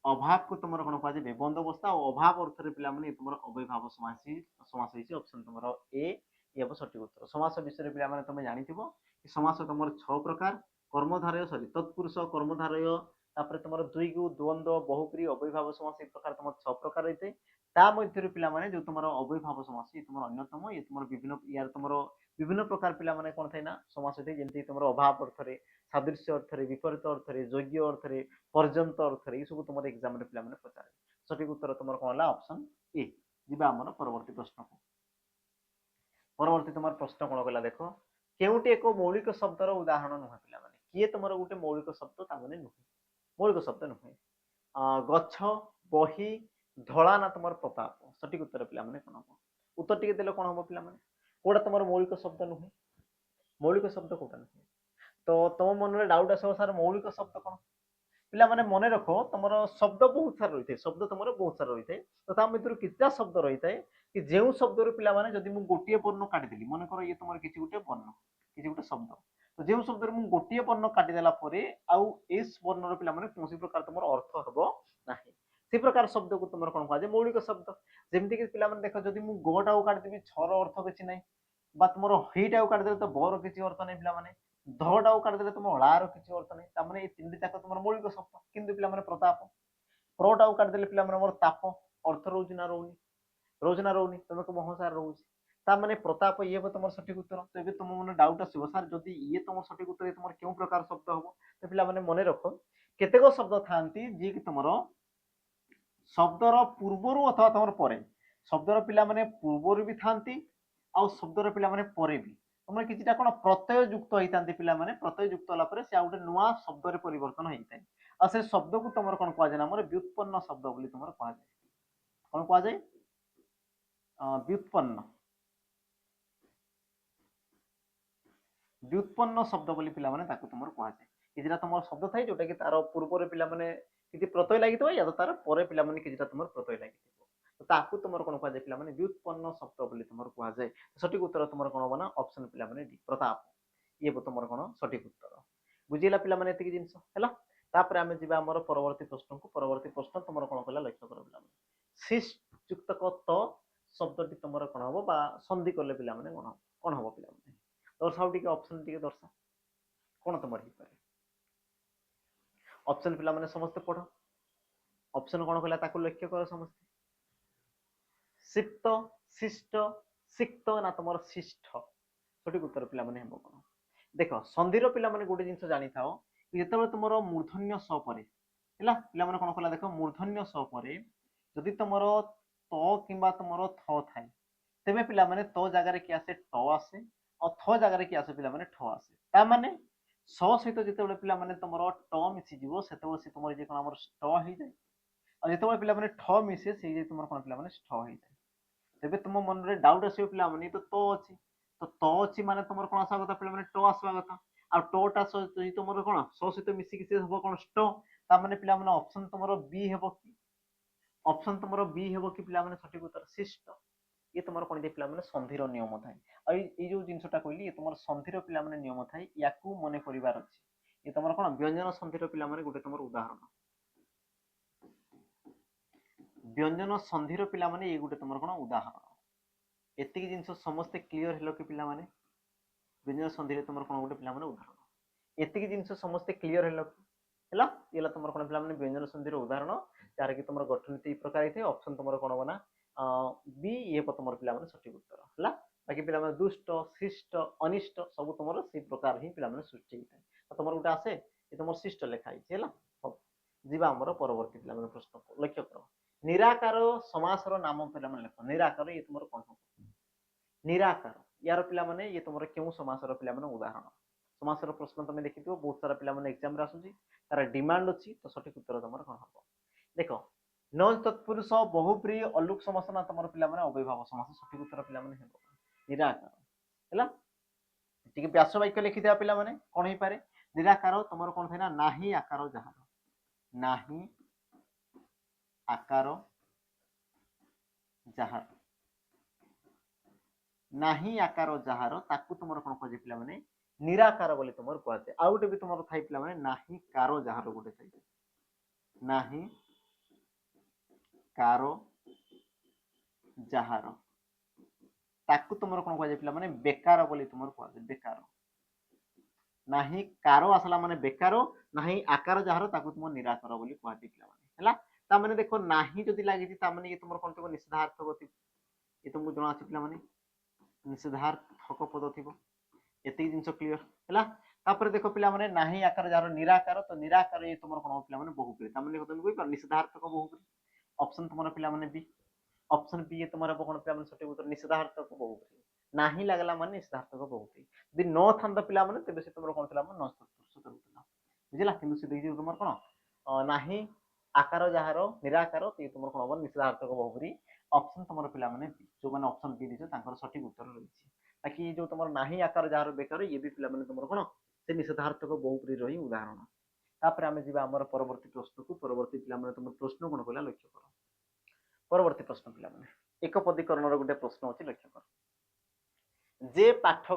अभाव को तुमरो कोन पाजे बंदोबस्त और अभाव अर्थ रे पिला माने तुमरो अव्ययभाव समास हिची ऑप्शन तुमरो ए ये सठिक उत्तर समास विषय रे पिला माने तुमे जानिथिबो कि समास तुमरो 6 प्रकार कर्मधारय सॉरी तत्पुरुष कर्मधारय तापर तुमरो दुई गु द्वंद्व बहुक्री अव्ययभाव समास एक प्रकार तुमरो 6 प्रकार रहिते ता मध्य पिला माने जो तुमरो अव्ययभाव समास ये तुमरो अन्यतम ये तुमरो विभिन्न यार तुमरो विभिन्न प्रकार पिला माने कोन थाय ना समास होते जेंति तुमरो अभाव अर्थ रे सादृश्य अर्थ रे विपरीत अर्थ रे योग्य अर्थ रे पर्यंत अर्थ रे सब तुमरो एग्जाम रे पिला माने पचारे सठिक उत्तर तुमरो कोन होला ऑप्शन ए ଯିବା ଆମର ପରବର୍ତ୍ତୀ ପ୍ରଶ୍ନକୁ। ପରବର୍ତ୍ତୀ ତୁମର ପ୍ରଶ୍ନ କଣ କହିଲା ଦେଖ, କେଉଁଟି ଏକ ମୌଳିକ ଶବ୍ଦର ଉଦାହରଣ ନୁହେଁ ପିଲାମାନେ? କିଏ ତୁମର ଗୋଟେ ମୌଳିକ ଶବ୍ଦ ତା ମାନେ ନୁହେଁ, ମୌଳିକ ଶବ୍ଦ ନୁହେଁ। ଗଛ, ବହି, ଧଳା ନା ତୁମର ପ୍ରତାପ? ସଠିକ ଉତ୍ତର ପିଲାମାନେ କଣ ହବ? ଉତ୍ତର ଟିକେ ଦେଲେ କଣ ହବ ପିଲାମାନେ? କୋଉଟା ତୁମର ମୌଳିକ ଶବ୍ଦ ନୁହେଁ? ମୌଳିକ ଶବ୍ଦ କୋଉଟା ନୁହେଁ? ତ ତମ ମନରେ ଡାଉଟ୍ ଆସିବ ସାର୍ ମୌଳିକ ଶବ୍ଦ କଣ? ପିଲାମାନେ ମନେ ରଖ, ତମର ଶବ୍ଦ ବହୁତ ସାରା ରହିଥାଏ, ଶବ୍ଦ ତମର ବହୁତ ସାରା ରହିଥାଏ। ତ ତା ଭିତରୁ କିଛିଟା ଶବ୍ଦ ରହିଥାଏ କି ଯେଉଁ ଶବ୍ଦରୁ ପିଲାମାନେ ଯଦି ମୁଁ ଗୋଟିଏ ବର୍ଣ୍ଣ କାଟିଦେଲି, ମନେକର ଇଏ ତମର କିଛି ଗୋଟେ ବର୍ଣ୍ଣ, କିଛି ଗୋଟେ ଶବ୍ଦ, ତ ଯେଉଁ ଶବ୍ଦରେ ମୁଁ ଗୋଟିଏ ବର୍ଣ୍ଣ କାଟିଦେଲା ପରେ ଆଉ ଏ ବର୍ଣ୍ଣର ପିଲାମାନେ କୌଣସି ପ୍ରକାର ତମର ଅର୍ଥ ହେବ ନାହିଁ, ସେ ପ୍ରକାର ଶବ୍ଦକୁ ତମର କଣ କୁହାଯାଏ? ମୌଳିକ ଶବ୍ଦ। ଯେମିତିକି ପିଲାମାନେ ଦେଖ, ଯଦି ମୁଁ ଗଟାକୁ କାଟିଦେବି ଛର ଅର୍ଥ କିଛି ନାହିଁ, বা ତୁମର ହେଇଟାକୁ କାଟିଦେଲେ ତ ବର କିଛି ଅର୍ଥ ନାହିଁ ପିଲାମାନେ, ଧଟାକୁ କାଟିଦେଲେ ତୁମ ଅଳାର କିଛି ଅର୍ଥ ନାହିଁ, ତାମାନେ ଏଇ ତିନିଟି ଯାକ ତୁମର ମୌଳିକ ଶବ୍ଦ। କିନ୍ତୁ ପିଲାମାନେ ପ୍ରତାପ, ପ୍ରଟାକୁ କାଟିଦେଲେ ପିଲାମାନେ ଆମର ତାପ, ଅର୍ଥ ରହୁଛି ନା ରହୁନି? ରହୁଛି ନା ରହୁନି? ତମେ କହିବ ହଁ ସାର୍ ରହୁଛି। ତାମାନେ ପ୍ରତାପ ଇଏ ହେବ ତମର ସଠିକ ଉତ୍ତର। ତ ଏବେ ତୁମ ମନେ ଡାଉଟ୍ ଆସିବ, ସାର୍ ଯଦି ଇଏ ତମର ସଠିକ ଉତ୍ତର, ତମର କେଉଁ ପ୍ରକାର ଶବ୍ଦ ହବ? ତ ପିଲାମାନେ ମନେ ରଖ, କେତେକ ଶବ୍ଦ ଥାନ୍ତି ଯିଏକି ତମର ଶବ୍ଦର ପୂର୍ବରୁ ଅଥବା ତମର ପରେ, ଶବ୍ଦର ପିଲାମାନେ ପୂର୍ବରୁ ବି ଥାନ୍ତି ଆଉ ଶବ୍ଦର ପିଲାମାନେ ପରେ ବି ତମର କିଛିଟା କଣ ପ୍ରତ୍ୟୟ ଯୁକ୍ତ ହେଇଥାନ୍ତି ପିଲାମାନେ, ପ୍ରତ୍ୟୟ ଯୁକ୍ତ ହେଲା ପରେ ସେ ଆଉ ଗୋଟେ ନୂଆ ଶବ୍ଦରେ ପରିବର୍ତ୍ତନ ହେଇଥାଏ, ଆଉ ସେ ଶବ୍ଦକୁ ତମର କଣ କୁହାଯାଏ ନା ଆମର ବ୍ୟୁତ୍ପନ୍ନ ଶବ୍ଦ ବୋଲି ତମର କୁହାଯାଏ। କଣ କୁହାଯାଏ? ବ୍ୟୁତ୍ପନ୍ନ, ବ୍ୟୁତ୍ପନ୍ନ ଶବ୍ଦ ବୋଲି ପିଲାମାନେ ତାକୁ ତମର କୁହାଯାଏ। କିଛିଟା ତମର ଶବ୍ଦ ଥାଏ ଯୋଉଟା କି ତାର ପୂର୍ବରେ ପିଲାମାନେ କିଛି ପ୍ରତ୍ୟୟ ଲାଗିଥିବ, ୟା ତ ତାର ପରେ ପିଲାମାନେ କିଛିଟା ତମର ପ୍ରତ୍ୟୟ ଲାଗିଥିବ, ତ ତାକୁ ତମର କଣ କୁହାଯାଏ ପିଲାମାନେ? ବ୍ୟୁତ୍ପନ୍ନ ଶବ୍ଦ ବୋଲି ତମର କୁହାଯାଏ। ସଠିକ ଉତ୍ତର ତମର କଣ ହବ ନା ଅପସନ ପିଲାମାନେ ଡି, ପ୍ରତାପ। ଇଏ ତମର କଣ ସଠିକ ଉତ୍ତର। ବୁଝିଲା ପିଲାମାନେ ଏତିକି ଜିନିଷ ହେଲା। ତାପରେ ଆମେ ଯିବା ଆମର ପରବର୍ତ୍ତୀ ପ୍ରଶ୍ନକୁ। ପରବର୍ତ୍ତୀ ପ୍ରଶ୍ନ ତମର କଣ କହିଲା ଲକ୍ଷ୍ୟ କର ପିଲାମାନେ, ଶିଷ୍ଟ ଯୁକ୍ତକ ତ ଶବ୍ଦଟି ତମର କଣ ହବ ବା ସନ୍ଧି କଲେ ପିଲାମାନେ କଣ ହବ ପିଲାମାନେ? ଦର୍ଶାଉ ଟିକେ ଅପସନ ଟିକେ ଦର୍ଶା, କଣ ତମର ହେଇପାରେ? ଅପସନ ପିଲାମାନେ ସମସ୍ତେ ପଢ, ଅପସନ କଣ କହିଲା ତାକୁ ଲକ୍ଷ୍ୟ କର ସମସ୍ତେ। ସିକ୍ତ, ଶିଷ୍ଟ, ସିକ୍ତ ନା ତମର ଶିଷ୍ଟ? ସଠିକ ଉତ୍ତର ପିଲାମାନେ ହେବ କଣ? ଦେଖ, ସନ୍ଧିର ପିଲାମାନେ ଗୋଟେ ଜିନିଷ ଜାଣିଥାଅ, ଯେତେବେଳେ ତମର ମୂର୍ଧନ୍ୟ ସ ପରେ ହେଲା, ପିଲାମାନେ କଣ କଲା ଦେଖ, ମୂର୍ଧନ୍ୟ ସ ପରେ ଯଦି ତମର ତ କିମ୍ବା ତମର ଥ ଥାଏ, ତେବେ ପିଲାମାନେ ତ ଜାଗାରେ କି ଆସେ? ଟ ଆସେ, ଆଉ ଥ ଜାଗାରେ କି ଆସେ ପିଲାମାନେ? ଠ ଆସେ। ତା ମାନେ ସ ସହିତ ଯେତେବେଳେ ପିଲାମାନେ ତମର ଟ ମିଶିଯିବ, ସେତେବେଳେ ସେ ତମର ଯେ କଣ ଆମର ଷ୍ଟ ହେଇଯାଏ, ଆଉ ଯେତେବେଳେ ପିଲାମାନେ ଠ ମିଶେ ସେଇ ଯେ ତମର କଣ ପିଲାମାନେ ଷ୍ଟ ହେଇଯାଏ। ତେବେ ତୁମ ମନରେ ଡାଉଟ୍ ଆସିବ ପିଲାମାନେ, ତ ଅଛି, ତ ତ ଅଛି ମାନେ ତମର କଣ ଆସିବା କଥା ପିଲାମାନେ? ଟ ଆସିବା କଥା। ଆଉ ଟଟା ଯଦି ତମର କଣ ସ ସହିତ ମିଶିକି ସେ ହବ କଣ? ଷ୍ଟ। ତାମାନେ ପିଲାମାନେ ଅପସନ ତମର ବି ହେବ କି? ଅପସନ ତମର ବି ହେବ କି ପିଲାମାନେ? ସଠିକ ଉତ୍ତର ଶିଷ୍ଟ। ଇଏ ତମର କଣ ପିଲାମାନେ ସନ୍ଧିର ନିୟମ ଥାଏ। ଆଉ ଏଇ ଯୋଉ ଜିନିଷଟା କହିଲି, ଇଏ ତମର ସନ୍ଧିର ପିଲାମାନେ ନିୟମ ଥାଏ, ୟାକୁ ମନେ କରିବାର ଅଛି। ଇଏ ତମର କଣ ବ୍ୟଞ୍ଜନ ସନ୍ଧିର ପିଲାମାନେ ଗୋଟେ ତମର ଉଦାହରଣ। ବ୍ୟଞ୍ଜନ ସନ୍ଧିର ପିଲାମାନେ ଏଇ ଗୋଟେ ତମର କଣ ଉଦାହରଣ। ଏତିକି ଜିନିଷ ସମସ୍ତେ କ୍ଲିୟର ହେଲ କି ପିଲାମାନେ? ବ୍ୟଞ୍ଜନ ସନ୍ଧିରେ ତମର କଣ ଗୋଟେ ପିଲାମାନେ ଉଦାହରଣ। ଏତିକି ଜିନିଷ ସମସ୍ତେ କ୍ଲିୟର ହେଲ କି? ହେଲା, ଇଏ ହେଲା ତମର କଣ ପିଲାମାନେ ବ୍ୟଞ୍ଜନ ସନ୍ଧିର ଉଦାହରଣ, ଯାହାର କି ତମର ଗଠନ ଏଇ ପ୍ରକାର ହେଇଥାଏ। ଅପସନ ତମର କଣ ହବ ନା ବି, ଇଏ ତମର ପିଲାମାନେ ସଠିକ ଉତ୍ତର ହେଲା। ବାକି ପିଲାମାନେ ଦୁଷ୍ଟ, ଶିଷ୍ଟ, ଅନିଷ୍ଟ ସବୁ ତମର ସେଇ ପ୍ରକାର ହିଁ ପିଲାମାନେ ସୃଷ୍ଟି ହେଇଥାଏ। ତମର ଗୋଟେ ଆସେ, ଏ ତମର ଶିଷ୍ଟ ଲେଖା ହେଇଛି ହେଲା। ହଉ, ଯିବା ଆମର ପରବର୍ତ୍ତୀ ପିଲାମାନେ ପ୍ରଶ୍ନକୁ ଲକ୍ଷ୍ୟ କର। ନିରାକାର ସମାସର ନାମ ପିଲାମାନେ ଲେଖ। ନିରାକାର ଇଏ ତମର କଣ ହବ? ନିରାକାର ୟାର ପିଲାମାନେ ଇଏ ତମର କେଉଁ ସମାସର ପିଲାମାନେ ଉଦାହରଣ? ସମାସର ପ୍ରଶ୍ନ ତମେ ଦେଖିଥିବ, ବହୁତ ସାରା ପିଲାମାନେ ଏକ୍ସାମ ରେ ଆସୁଛି, ତାର ଡିମାଣ୍ଡ ଅଛି, ତ ସଠିକ ଉତ୍ତର ତମର କଣ ହବ? ଦେଖ, ନ ତତ୍ପୁରୁଷ ବହୁବ୍ରୀ ଅଲୁକ ସମାସ ନା ତମର ପିଲାମାନେ ଅବିଭାବ ସମାସ? ସଠିକ ଉତ୍ତର ପିଲାମାନେ ହେବ ନିରାକାର ହେଲା। ଟିକେ ବ୍ୟାସ ବାକ୍ୟ ଲେଖିଥିବା ପିଲାମାନେ କଣ ହେଇପାରେ? ନିରାକାର ତମର କଣ ଥାଏ ନା ନାହିଁ ଆକାର ଯାହାର, ନାହିଁ ଆକାର ଯାହାର, ନାହିଁ ଆକାର ଯାହାର, ତାକୁ ତମର କଣ କୁହାଯାଏ ପିଲାମାନେ? ନିରାକାର ବୋଲି ତମର କୁହାଯାଏ। ଆଉ ଗୋଟେ ବି ତମର ଥାଏ ପିଲାମାନେ ନାହିଁ କାର ଯାହାର, ଗୋଟେ ଥାଏ ନାହିଁ କାର ଯାହାର, ତାକୁ ତମର କଣ କୁହାଯାଏ ପିଲାମାନେ? ବେକାର ବୋଲି ତମର କୁହାଯାଏ। ବେକାର, ନାହିଁ କାର ଆସିଲା ମାନେ ବେକାର, ନାହିଁ ଆକାର ଯାହାର, ତାକୁ ତୁମ ନିରାକାର ବୋଲି କୁହାଯାଏ ପିଲାମାନେ ହେଲା। ତାମାନେ ଦେଖ, ନାହିଁ ଯଦି ଲାଗିଛି ତାମାନେ ଇଏ ତମର କଣ ଥିବ? ନିଷେଧାର୍ଥକ ଥିବ। ଏ ତମକୁ ଜଣା ଅଛି ପିଲାମାନେ, ନିଷେଧାର୍ଥକ ପଦ ଥିବ। ଏତିକି ଜିନିଷ କ୍ଲିୟର ହେଲା। ତାପରେ ଦେଖ ପିଲାମାନେ, ନାହିଁ ଆକାର ଯାହାର ନିରାକାର, ତ ନିରାକାର ଇଏ ତମର କଣ ହବ ପିଲାମାନେ? ବହୁବ୍ରୀ। ତାମାନେ ତମେ କହିପାର ନିଷେଧାର୍ଥକ ବହୁବ୍ରୀ। ଅପସନ ତମର ପିଲାମାନେ ବି। ऑप्शन बी तुम्हारा कोन पिला सठिक उत्तर निषेधार्थक बहुब्री नाही लागला माने निषेधार्थक बहुब्री यदि न थांदा पिला माने तेबे से तुमर कोन थिला न तत्पुरुष करूतला बुझिला किंतु से देखि तुमर कोन नाही आकार जहार निराकार ते तुमर कोन हबो निषेधार्थक बहुब्री ऑप्शन तुमर पिला माने जो माने ऑप्शन बी दिछो तांकर सठिक उत्तर रहिछि बाकी जो तुमर नाही आकार जहार बेकार ये भी पिला माने तुमर कोन से निषेधार्थक बहुब्री रही उदाहरण तापर आमे जिबा हमर परवर्ती प्रश्न को परवर्ती पिला माने तुमर प्रश्न कोन कहला लक्ष्य करो परवर्ती प्रश्न पिला माने एक पदीकरण रो गुटे प्रश्न अछि लक्ष्य करो जे पाठ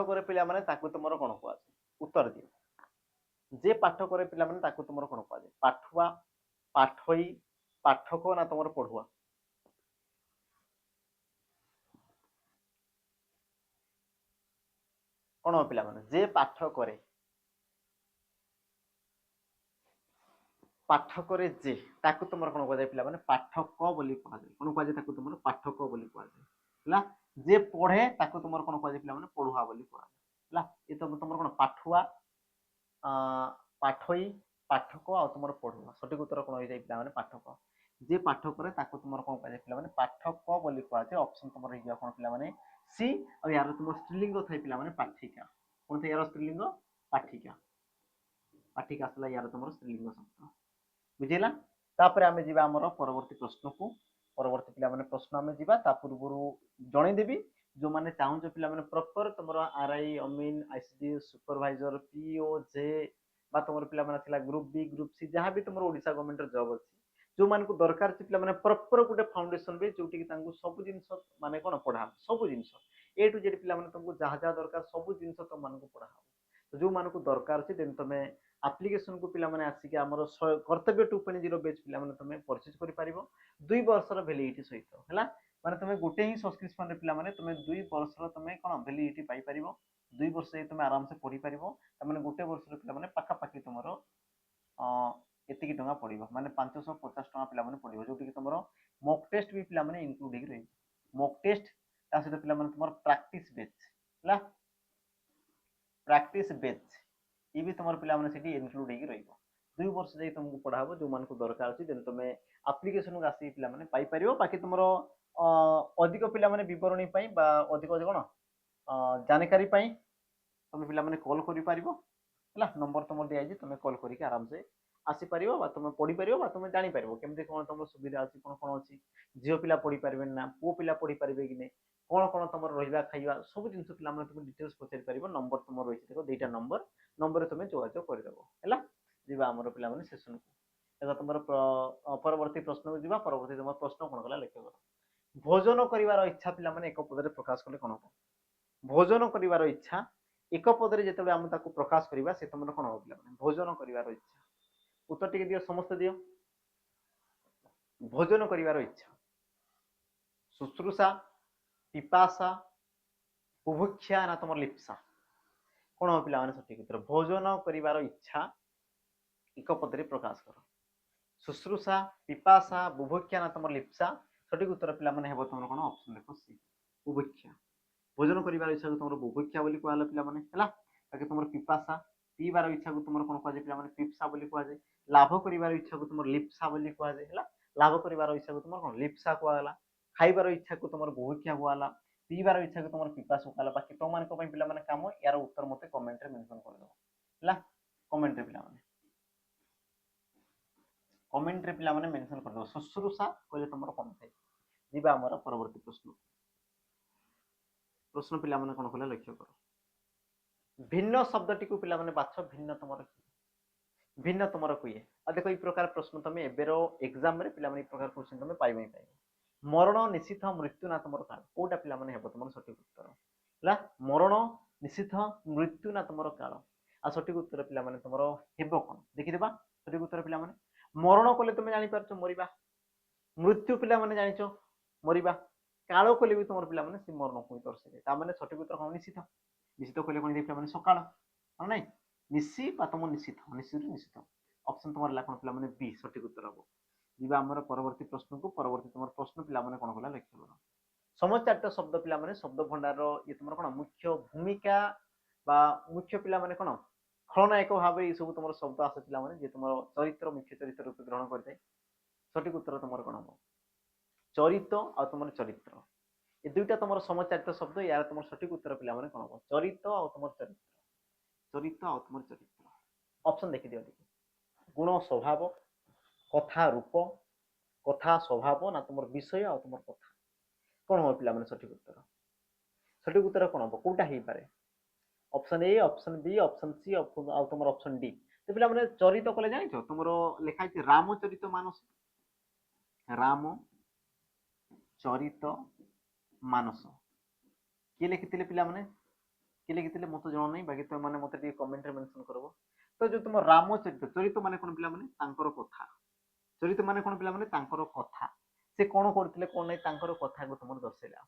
करे पिला माने ताकू तुमर कोन कहआ उत्तर दियो जे पाठ करे पिला माने ताकू तुमर कोन कहआ पाठुआ पाठई पाठक ना तुमर पढुआ कोन पिला माने जे पाठ करे पाठकरे जे ताकू तुमर कोन कहआ पिला माने पाठक बोली कहआ कोन कहआ ताकू तुमर पाठक बोली कहआ हला जे पढे ताकू तुमर कोन कहआ पिला माने पढुआ बोली कहआ हला ए तो तुमर कोन पाठुआ पाठई पाठक आ तुमर पढुआ सठिक उत्तर कोन होई जाय पिला माने पाठक जे पाठ करे ताकू तुमर कोन कहआ पिला माने पाठक बोली कहआ जाय ऑप्शन तुमर हिया कोन पिला माने सी आ यार तुमर स्त्रीलिंग थाई पिला माने पाठिका कोन थे यार स्त्रीलिंग पाठिका पाठिका असला यार तुमर स्त्रीलिंग शब्द बुझिला तापर आमे जिबा हमर परवर्ती प्रश्न को परवर्ती पिला माने प्रश्न आमे जिबा ता पूर्वरु जणे देबी जो माने चाहू जो पिला माने प्रॉपर तुमरो आरआई अमीन आईसीडी सुपरवाइजर पीओ जे बा तुमरो पिला माने थिला ग्रुप बी ग्रुप सी जहां भी तुमरो ओडिसा गवर्नमेंट रो जॉब अछि जो मान को दरकार छि पिला माने प्रॉपर गुटे फाउंडेशन बे जोटी कि तांको सब जिंस माने कोन पढा सब जिंस ए टू जेड पिला माने तुमको जहां जहां दरकार सब जिंस तुम मान को पढा तो जो मान को दरकार छि देन तमे एप्लिकेशन को पिला माने आसी के हमर कर्तव्य 2.0 बेच पिला माने तमे परचेज करि पारिबो 2 वर्ष रो वैलिडिटी सहित हला माने तमे गुटे ही सब्सक्रिप्शन रे पिला माने तमे 2 वर्ष रो तमे कोन वैलिडिटी पाई पारिबो 2 वर्ष से तमे आराम से पढी पारिबो त माने गुटे वर्ष रो पिला माने पाका पाकी तुमरो एतिकी टंगा पड़िबो माने 550 टंगा पिला माने पड़िबो जोटी कि तुमरो मॉक टेस्ट भी पिला माने इंक्लूड ही रही मॉक टेस्ट ता सहित पिला माने तुमरो प्रैक्टिस बेच हला प्रैक्टिस बेच ये भी तुम पिला माने सेठी इंक्लूड ही रहिबो 2 वर्ष जाई तुमको पढाबो जो मान को दरकार अछि देन तुमे एप्लिकेशन को आसी पिला माने पाई परिबो बाकी तुमरो अधिक पिला माने विवरणी पई बा अधिक कोन जानकारी पई तुम पिला माने कॉल करि परिबो हला नंबर तुम दिया जे तुम कॉल करि के आराम से आसी परिबो बा तुम पढी परिबो बा तुम जानि परिबो केमते कोन तुम सुविधा अछि कोन कोन अछि जियो पिला पढी परिबे ना पो पिला पढी परिबे कि नै कोन कोन तुम रहिबा खाइबा सब जिंस पिला माने तुम डिटेल्स पचारि परिबो नंबर तुम रहि देखो दुईटा नंबर तुम जोगाजोग कर देबो हला जीवा हमर पिला माने सेशन को एटा तुमर परवर्ती प्रश्न को जीवा परवर्ती तुम प्रश्न कोन कला लिख करो भोजन करिवार इच्छा पिला माने एक पद रे प्रकाश करले कोन हो भोजन करिवार इच्छा एक पद रे जेतबे हम ताको प्रकाश करिवा से तुमर कोन हो पिला माने भोजन करिवार इच्छा उत्तर टिके दियो समस्त दियो भोजन करिवार इच्छा शुश्रूषा पिपासा बुभुक्षा ना तुमर लिप्सा कोन हो पिला माने सठिक उत्तर भोजन करिवार इच्छा एक पद रे प्रकाश करो शुश्रूषा पिपासा बुभुक्षा ना तुमर लिप्सा सठिक उत्तर पिला माने हेबो तुमर कोन ऑप्शन देखो सी बुभुक्षा भोजन करिवार इच्छा को तुमर बुभुक्षा बोली कहला पिला माने हला ताकि तुमर पिपासा पीबार इच्छा को तुमर कोन कहजे पिला माने पिप्सा बोली कहजे लाभ करिवार इच्छा को तुमर लिप्सा बोली कहजे हला लाभ करिवार इच्छा को तुमर कोन लिप्सा कहला खाइबार इच्छा को तुमर बुभुक्षा कहला पीबार इच्छा को तुमर पिपासा कहला बाकी तो मान को पई पिला माने काम यार उत्तर मते कमेंट रे मेंशन कर दो हला कमेंट रे पिला माने कमेंट रे पिला माने मेंशन कर दो शुश्रूषा कहले तुमर कोन थाई जीवा हमर परवर्ती प्रश्न प्रश्न पिला माने कोन कहले लक्ष्य करो भिन्न शब्दटी को पिला माने बाछ भिन्न तुमर कुए आ देखो ई प्रकार प्रश्न तमे एबेरो एग्जाम रे पिला माने ई प्रकार क्वेश्चन तमे पाइबै मरण निश्चित मृत्यु ना तुमर काल कोटा पिला माने हेबो तुमर सठिक उत्तर हला मरण निश्चित मृत्यु ना तुमर काल आ सठिक उत्तर पिला माने तुमर हेबो कोन देखि देबा सठिक उत्तर पिला माने मरण कोले तुमे जानि परछो मरिबा मृत्यु पिला माने जानिचो मरिबा काल कोले भी तुमर पिला माने से मरण कोइ तरसे ता माने सठिक उत्तर कोन निश्चित निश्चित कोले कोन पिला माने सकाळ ह नै निश्चि बा तुम निश्चित निश्चित ऑप्शन तुमर लाखन पिला माने बी सठिक उत्तर हबो जीवा हमर परवर्ती प्रश्न को परवर्ती तुमर प्रश्न पिला माने कोन कला लक्ष्य करो समचारित शब्द पिला माने शब्द भंडार रो ये तुमर कोन मुख्य भूमिका बा मुख्य पिला माने कोन खलनायक भाबे ई सब तुमर शब्द आसे पिला माने जे तुमर चरित्र मुख्य चरित्र रूप ग्रहण करते সঠিক উত্তর তোমার কোন হব চরিত আর তোমার চরিত্র এই দুইটা তোমার সমচারিত শব্দ ইয়ার তোমার সঠিক উত্তর পিলা মানে কোন হব চরিত আর তোমার চরিত্র চরিত আর তোমার চরিত্র অপশন দেখি দিও দেখি গুণ স্বভাব কথা রূপ কথা স্বভাব না তোমার বিষয় আর তোমার কথা কোন হব পিলা মানে সঠিক উত্তর সঠিক উত্তর কোন হব কোনটা হই পারে option A option B option C আর তোমার অপশন ডি তো পিলা মানে চরিত কলে জানিছো তোমার লেখা আছে রামচরিত মানস রাম চরিত ମାନସ କିଏ ଲେଖିଥିଲେ ପିଲାମାନେ କିଏ ଲେଖିଥିଲେ ମୋତେ ଜଣା ନାହିଁ ବାକି ତୁମେ ମାନେ ମୋତେ ଟିକେ କମେଣ୍ଟରେ ମେନସନ କରିବ ତ ଯୋଉ ତୁମ ରାମଚରିତ ଚରିତ ମାନେ କଣ ପିଲାମାନେ ତାଙ୍କର କଥା ଚରିତ ମାନେ କଣ ପିଲାମାନେ ତାଙ୍କର କଥା ସେ କଣ କରୁଥିଲେ କଣ ନାହିଁ ତାଙ୍କର କଥାକୁ ତୁମର ଦର୍ଶାଇଲା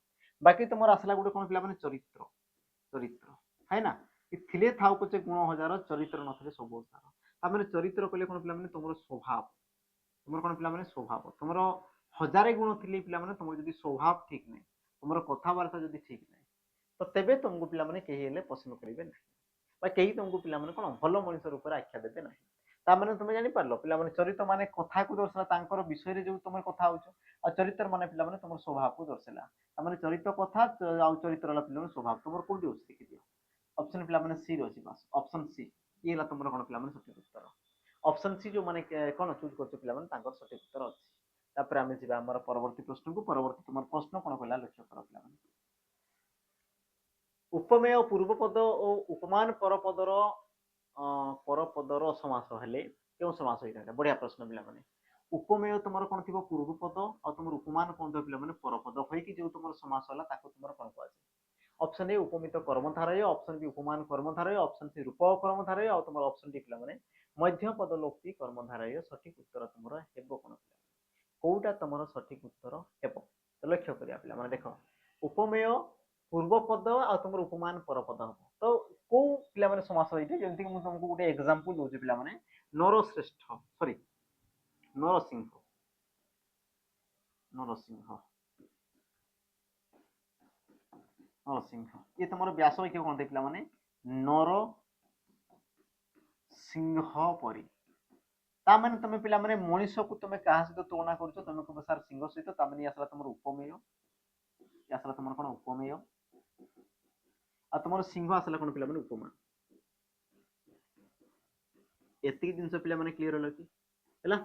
ବାକି ତୁମର ଆସିଲା ଗୋଟେ କଣ ପିଲାମାନେ ଚରିତ୍ର ଚରିତ୍ର है ना कि थिले थाउ पछे गुण हजार चरित्र नथिले सब हजार तामें चरित्र कहले कोन पिला माने तुमरो स्वभाव तुमरो कोन पिला माने स्वभाव तुमरो हजारे गुण थिले पिला माने तुमरो जदी स्वभाव ठीक नै तुमरो कथावार्ता जदी ठीक नै तो तेबे तुमको पिला माने केही हेले पसंद करिवे नै बा केही तुमको पिला माने कोन भलो मनुष्य रूप रे आख्या देबे नै ता माने तुमे जानि पारलो पिला माने चरित्र माने कथा को दर्शला तांकर विषय रे जो तुम कथा होचो आ चरित्र माने पिला माने तुमरो स्वभाव को दर्शला ता माने चरित्र कथा आ चरित्र वाला पिला माने स्वभाव तुमरो कोडी होछ देखि दियो ऑप्शन पिला माने सी रोची बस ऑप्शन सी ये ला तुमरो कोन पिला माने सठिक उत्तर ऑप्शन सी जो माने कोन चूज करछो पिला माने तांकर सठिक उत्तर अछि तापर आमे जिबा हमर परवर्ती प्रश्न को परवर्ती तुमर प्रश्न कोन कहला लक्ष्य कर पिला माने उपमेय पूर्वपद और उपमान परपदर समास हेले क्यों समास होइता बढ़िया प्रश्न पिला माने उपमेय तुमर कोन थिबो पूर्वपद और तुमर उपमान कोन थिबो पिला माने परपद होई कि जो तुमर समास होला ताको तुमर कोन कहै ऑप्शन ए उपमित कर्मधारय ऑप्शन बी उपमान कर्मधारय ऑप्शन सी रूप कर्मधारय और तुम ऑप्शन डी पिला माने मध्य पदलोक्ति कर्मधारय सठिक उत्तर तुमर हेबो कोन पिला कोउटा तुमर सठिक उत्तर हेबो तो लक्ष्य करिया पिला माने देखो उपमेय पूर्व पद और तुमर उपमान परपद हबो तो को पिला माने समास होइते जेंति कि मु तुमको गुटे एग्जांपल दोछि पिला माने नरश्रेष्ठ सॉरी नरसिंह नरसिंह नरसिंह ये तुम व्यास वाक्य कौन थे पे नर सिंह परी ताने तुम पे मनीष को तुम क्या सहित तुलना कर तुम कह सार सिंह सहित आसला तुम उपमेय आसला तुम कौन उपमेय आ तुम सिंह आसला कौन पे उपमा एति जिन पे क्लीयर है कि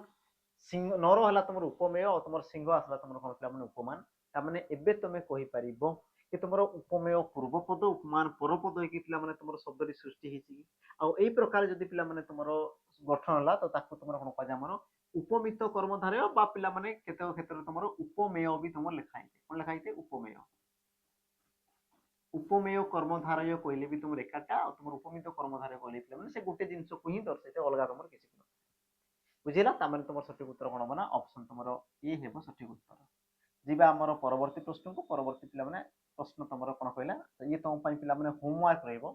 सिंह नर है तुम उपमेय और तुम सिंह आसला तुम कौन पे उपमान ताने एबे तुम कहि परिबो कि तुम उपमेय पूर्वपद उपमान परपद होइकि पिला माने तुम शब्द सृष्टि होइछि आ एई प्रकार जदि पिला माने तुम गठन होला तो ताको तुम कोन कह जामर उपमित कर्मधारय बा पिला माने केते क्षेत्र तुम उपमेय भी तुम लिखाइते कोन लिखाइते उपमेय उपमेय कर्मधारय कहले भी तुम एकाटा और तुम उपमित कर्मधारय कहले पिला माने से गुटे जिंस को ही दर्शाइते अलगा तुम किछि न बुझिला ता माने तुम सठिक उत्तर कोन बना ऑप्शन तुम ए हेबो सठिक उत्तर जीवा हमर परवर्ती प्रश्न को परवर्ती पिला माने प्रश्न तुम कौन कहला ये तुम पिला माने होमवर्क रहिबो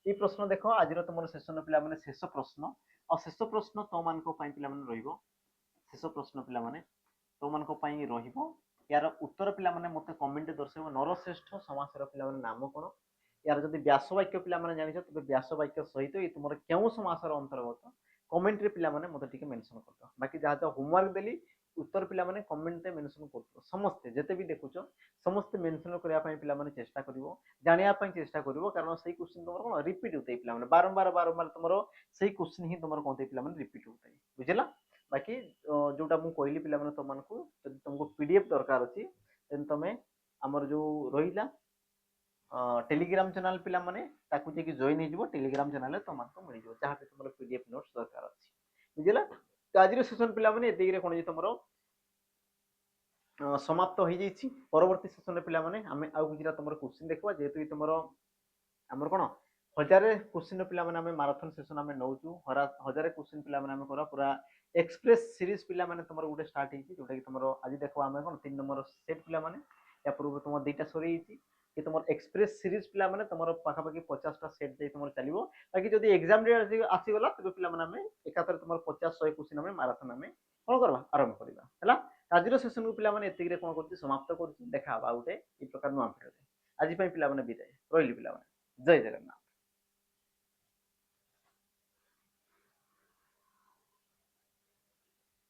ये प्रश्न देखो आज तुम सेशन पिला माने शेष प्रश्न और शेष प्रश्न तुम मानको पिला माने रहिबो शेष प्रश्न पिला माने तुम मानको रहिबो यार उत्तर पिला माने मते कमेंट दर्शाइबो नरश्रेष्ठ समासर पिला माने नाम कोन यार जदि व्यास वाक्य पिला माने जानिछो तबे व्यास वाक्य सहित ये तुमर केउ समासर अंतर्गत कमेंट रे पिला माने मते टिके मेंशन करतो बाकी जहा जो होमवर्क देली उत्तर पिला माने कमेंट रे मेंशन करतो समस्त जेते भी देखुचो समस्त मेंशन करिया पई पिला माने चेष्टा करिवो जानिया पई चेष्टा करिवो कारण सही क्वेश्चन तुमर कोन रिपीट होतै पिला माने बारंबार बारंबार तुमर सही क्वेश्चन ही तुमर कोन पिला माने रिपीट होतै बुझिला बाकी जोटा मु कहली पिला माने तुम मानकू जदि तुमको पीडीएफ दरकार अछि देन तमे हमर जो रहिला टेलीग्राम चैनल पिला माने ताकू जे कि जॉइन हे जिवो टेलीग्राम चैनल तुम मानकू मिल जिवो जहा पे तुमर पीडीएफ नोट्स दरकार अछि बुझिला तो आज सेशन पिला माने एते रे कोन जे तुमरो समाप्त हो जाइए परवर्ती सेशन पिला माने आमे आउ किछरा तुमर क्वेश्चन देखबा जेतु तुमर हमर कोन हजारे क्वेश्चन पिला माने आमे मैराथन सेशन आमे नौचू हजारे क्वेश्चन पिला माने आमे करा पूरा एक्सप्रेस सीरीज पिला माने तुमर गुटे स्टार्ट हिची जोटा कि तुमर आज देखबा आमे कोन 3 नंबर सेट पिला माने या पूर्व तुमर दुईटा सरी हिची कि तुमर एक्सप्रेस सीरीज पिला माने तुमर पाखा पाखी 50 टा सेट दे तुमर चलिवो बाकी जदी एग्जाम डे आसी गला तबे पिला माने आमे एकातर तुमर 50 100 क्वेश्चन आमे मैराथन आमे कोन करबा आरंभ करबा हला आज सेशन को पिला माने एतिक रे कोन करछि समाप्त करछि देखा बा उठे ई प्रकार नुआ भिडियो आज पई पिला माने विदाय रोइली पिला माने जय जगन्नाथ।